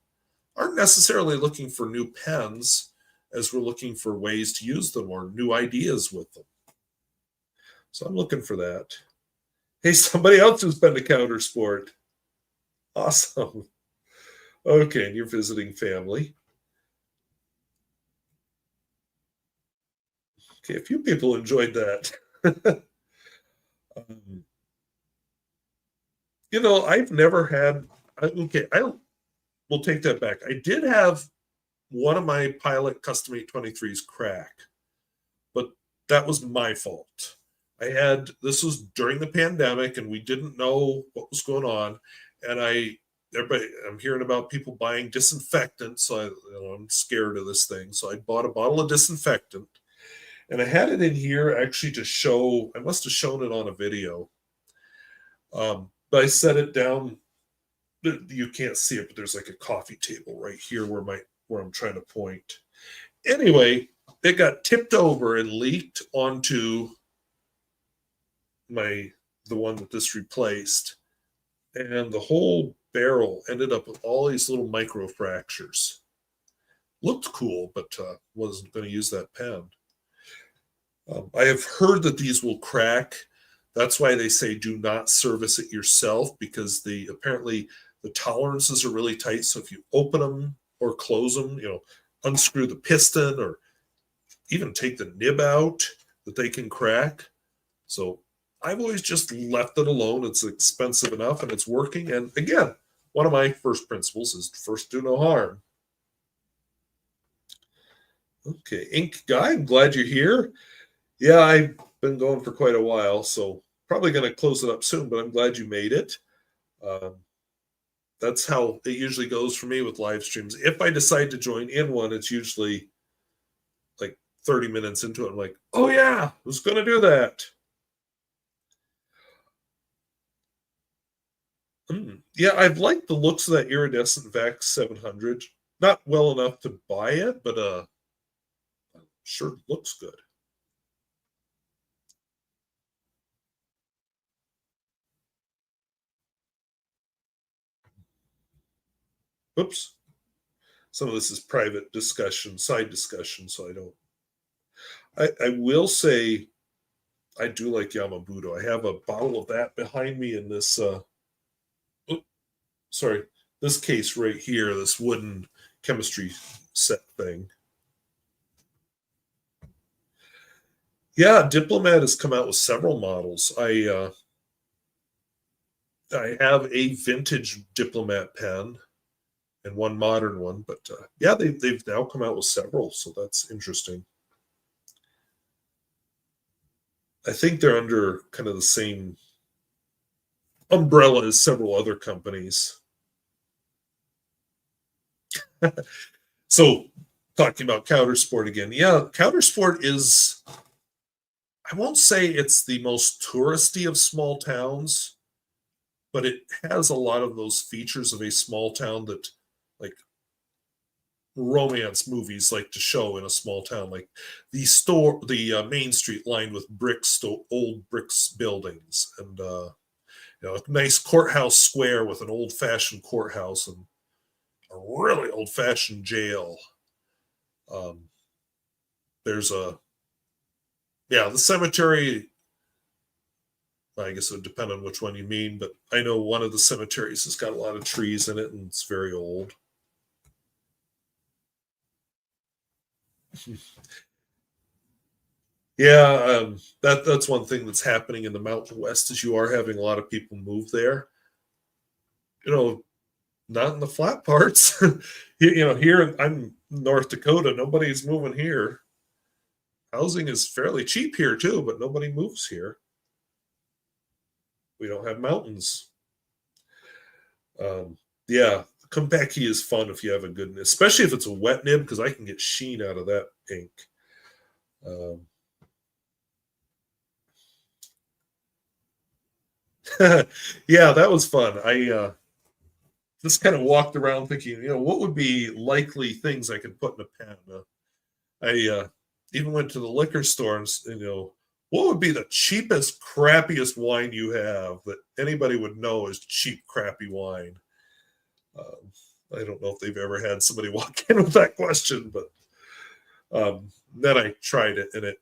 aren't necessarily looking for new pens as we're looking for ways to use them or new ideas with them. So I'm looking for that. Hey, somebody else who's been to Countersport. Awesome. Okay, and you're visiting family. Okay, a few people enjoyed that. I've never had. Okay, we'll take that back. I did have one of my Pilot Custom 823s crack, but that was my fault. This was during the pandemic, and we didn't know what was going on, and I'm hearing about people buying disinfectant, so I'm scared of this thing. So I bought a bottle of disinfectant, and I had it in here actually to show. I must have shown it on a video, but I set it down. You can't see it, but there's like a coffee table right here where I'm trying to point. Anyway, it got tipped over and leaked onto the one that this replaced, and the whole barrel ended up with all these little micro fractures. Looked cool, but wasn't going to use that pen. I have heard that these will crack. That's why they say do not service it yourself, because apparently the tolerances are really tight. So if you open them or close them, unscrew the piston or even take the nib out, that they can crack. So I've always just left it alone. It's expensive enough and it's working. And again, one of my first principles is first do no harm. Okay, Ink Guy, I'm glad you're here. Yeah, I've been going for quite a while, so probably going to close it up soon, but I'm glad you made it. That's how it usually goes for me with live streams. If I decide to join in one, it's usually like 30 minutes into it. I'm like, oh yeah, I was going to do that. Yeah, I've liked the looks of that iridescent Vax 700. Not well enough to buy it, but sure looks good. Oops. Some of this is private discussion, side discussion, so I don't. I will say I do like Yamabudo. I have a bottle of that behind me in this. Sorry, this case right here, this wooden chemistry set thing. Yeah, Diplomat has come out with several models. I have a vintage Diplomat pen and one modern one, but yeah, they've now come out with several, so that's interesting. I think they're under kind of the same umbrella as several other companies. So, talking about Countersport again, yeah, Countersport is, I won't say it's the most touristy of small towns, but it has a lot of those features of a small town that, like, romance movies like to show in a small town, like the main street lined with old bricks buildings, and a nice courthouse square with an old-fashioned courthouse and a really old-fashioned jail. Um, there's the cemetery. I guess it would depend on which one you mean, but I know one of the cemeteries has got a lot of trees in it and it's very old. Yeah, that's one thing that's happening in the Mountain West is you are having a lot of people move there. Not in the flat parts. Here I'm North Dakota. Nobody's moving here. Housing is fairly cheap here too, but nobody moves here. We don't have mountains. Yeah, Konpeki is fun if you have a good, especially if it's a wet nib, because I can get sheen out of that ink. Yeah, that was fun. I just kind of walked around thinking, what would be likely things I could put in a pen. I even went to the liquor store and what would be the cheapest, crappiest wine you have that anybody would know is cheap, crappy wine. I don't know if they've ever had somebody walk in with that question, but then I tried it and it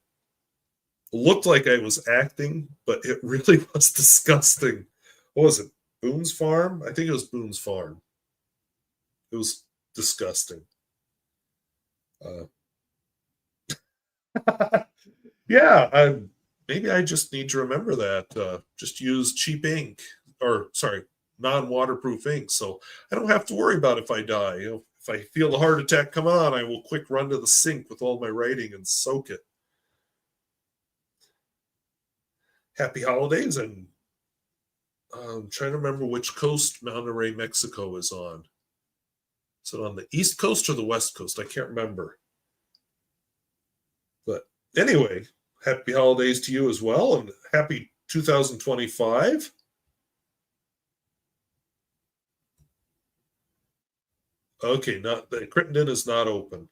looked like I was acting, but it really was disgusting. What was it? Boone's Farm? I think it was Boone's Farm. It was disgusting. Yeah, maybe I just need to remember that. Just use cheap ink, or sorry, non-waterproof ink, so I don't have to worry about if I die. If I feel the heart attack come on, I will quick run to the sink with all my writing and soak it. Happy holidays, and I'm trying to remember which coast Monterrey, Mexico is on. Is it on the East Coast or the West Coast? I can't remember. But anyway, happy holidays to you as well, and happy 2025. Okay, not the Crittenden is not open.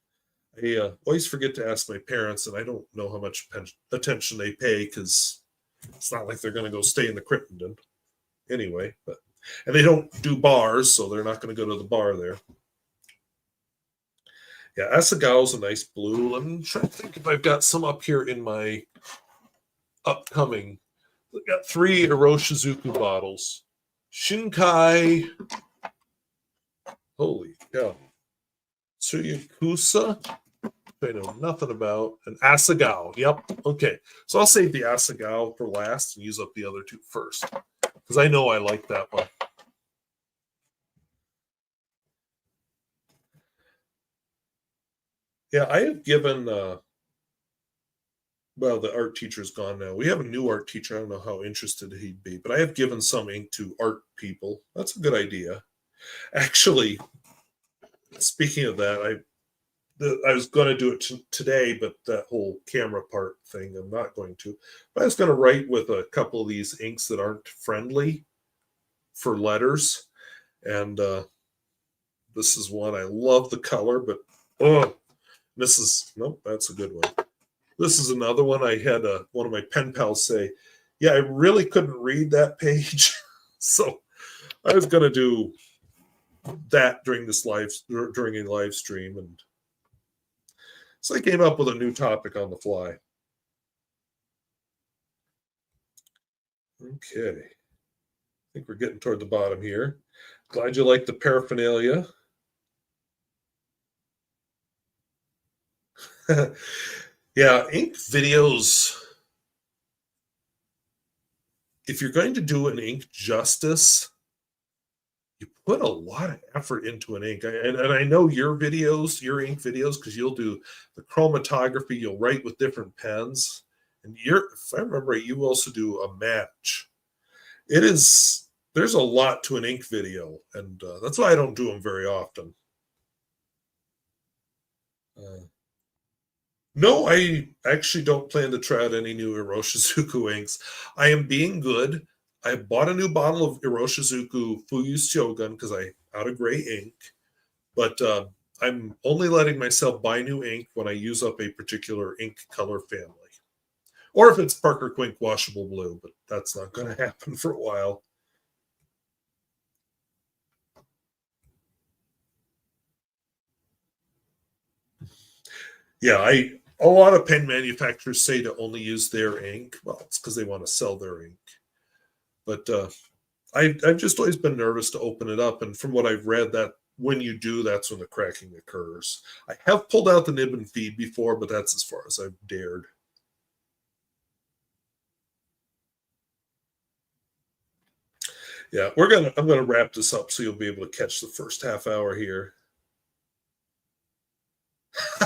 I always forget to ask my parents, and I don't know how much attention they pay because it's not like they're going to go stay in the Crittenden anyway. And they don't do bars, so they're not going to go to the bar there. Yeah, Asagao is a nice blue. I'm trying to think if I've got some up here in my upcoming. I've got 3 Iroshizuku bottles. Shinkai. Holy cow. Tsuyakusa. I know nothing about. An Asagao. Yep. Okay. So I'll save the Asagao for last and use up the other 2 first. Because I know I like that one. Yeah, I have given the art teacher's gone now. We have a new art teacher. I don't know how interested he'd be, but I have given some ink to art people. That's a good idea. Actually, speaking of that, I was going to do it today, but that whole camera part thing, I'm not going to. But I was going to write with a couple of these inks that aren't friendly for letters. And this is one. I love the color, but nope, that's a good one. This is another one. I had one of my pen pals say, yeah, I really couldn't read that page. So I was going to do that during a live stream. And so I came up with a new topic on the fly. Okay. I think we're getting toward the bottom here. Glad you like the paraphernalia. Yeah, ink videos. If you're going to do an ink justice, you put a lot of effort into an ink. And I know your ink videos, because you'll do the chromatography, you'll write with different pens. And if I remember right, you also do a match. There's a lot to an ink video, and that's why I don't do them very often. No, I actually don't plan to try out any new Iroshizuku inks. I am being good. I bought a new bottle of Iroshizuku Fuyu's Shogun because I out of gray ink, but I'm only letting myself buy new ink when I use up a particular ink color family. Or if it's Parker Quink washable blue, but that's not going to happen for a while. Yeah, a lot of pen manufacturers say to only use their ink. Well, it's because they want to sell their ink. But I've just always been nervous to open it up. And from what I've read, that when you do, that's when the cracking occurs. I have pulled out the nib and feed before, but that's as far as I've dared. Yeah, I'm gonna wrap this up so you'll be able to catch the first half hour here.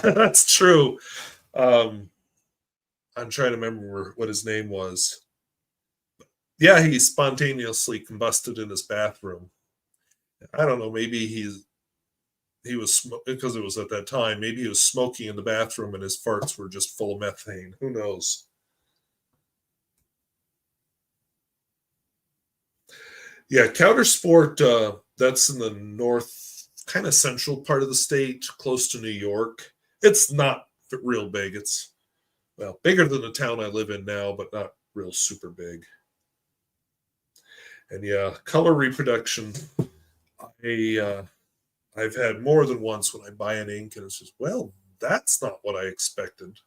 That's true. I'm trying to remember what his name was. Yeah, he spontaneously combusted in his bathroom. I don't know. Maybe he was, because it was at that time, maybe he was smoking in the bathroom and his farts were just full of methane. Who knows? Yeah, Counter Sport, that's in the north, kind of central part of the state, close to New York. It's not real big. It's, well, bigger than the town I live in now, but not real super big. And yeah, color reproduction. I've had more than once when I buy an ink and it's just, well, that's not what I expected.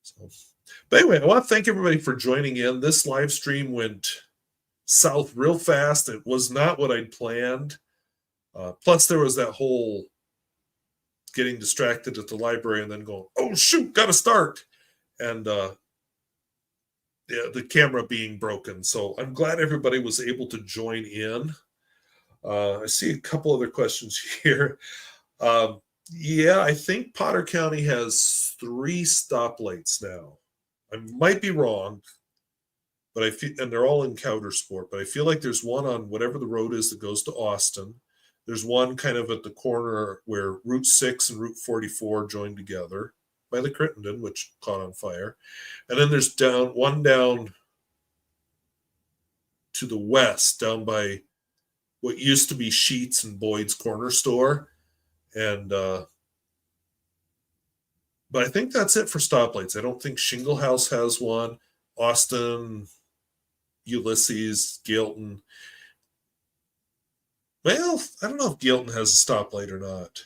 So, but anyway, I want to thank everybody for joining in. This live stream went south real fast. It was not what I'd planned. Plus, there was that whole getting distracted at the library and then going, oh, shoot, got to start. And yeah, the camera being broken. So I'm glad everybody was able to join in. I see a couple other questions here. Yeah, I think Potter County has 3 stoplights now. I might be wrong, but I feel, and they're all in Counter Sport, but I feel like there's one on whatever the road is that goes to Austin. There's one kind of at the corner where Route 6 and Route 44 join together by the Crittenden, which caught on fire. And then there's one down to the west, down by what used to be Sheets and Boyd's Corner Store. And but I think that's it for stoplights. I don't think Shingle House has one. Austin, Ulysses, Galton. Well, I don't know if Galton has a stoplight or not.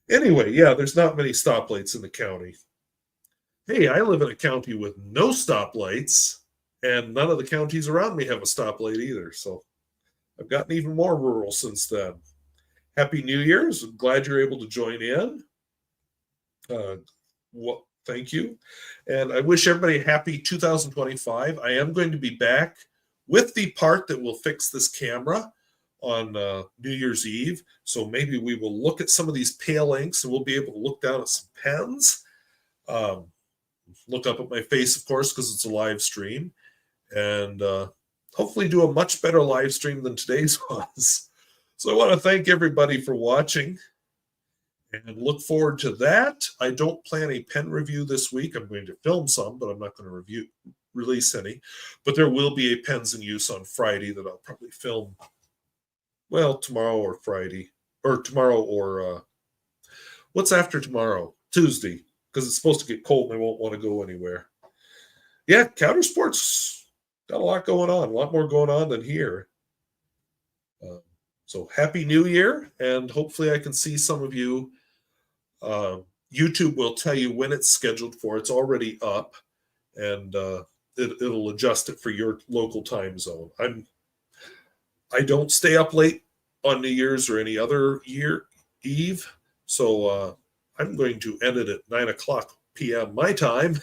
Anyway, yeah, there's not many stoplights in the county. Hey, I live in a county with no stoplights, and none of the counties around me have a stoplight either. So I've gotten even more rural since then. Happy New Year's. I'm glad you're able to join in. Well, thank you. And I wish everybody a happy 2025. I am going to be back with the part that will fix this camera on New Year's Eve. So maybe we will look at some of these pale inks and we'll be able to look down at some pens. Look up at my face, of course, because it's a live stream. And hopefully do a much better live stream than today's was. So I want to thank everybody for watching and look forward to that. I don't plan a pen review this week. I'm going to film some, but I'm not going to release any, but there will be a pens in use on Friday that I'll probably film. Well, tomorrow or Friday, or tomorrow or what's after tomorrow? Tuesday, because it's supposed to get cold and I won't want to go anywhere. Yeah, countersports got a lot going on, a lot more going on than here. So happy New Year, and hopefully I can see some of you. YouTube will tell you when it's scheduled for. It's already up, and it'll adjust it for your local time zone. I don't stay up late on New Year's or any other year eve, so I'm going to end it at 9:00 p.m. my time.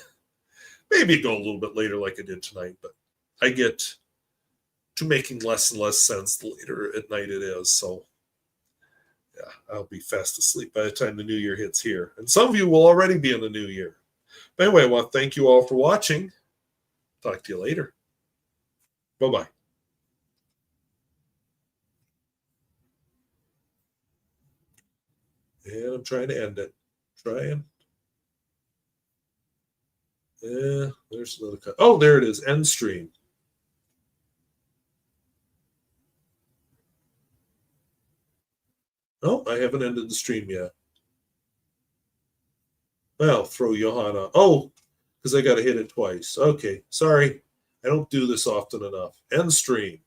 Maybe go a little bit later like I did tonight, but I get to making less and less sense the later at night it is. So yeah, I'll be fast asleep by the time the new year hits here. And some of you will already be in the new year. But anyway, I want to thank you all for watching. Talk to you later. Bye-bye. And I'm trying to end it. Trying. Yeah, there's another cut. Oh, there it is. End stream. No, I haven't ended the stream yet. Well, throw Johanna. Oh, because I got to hit it twice. Okay, sorry. I don't do this often enough. End stream.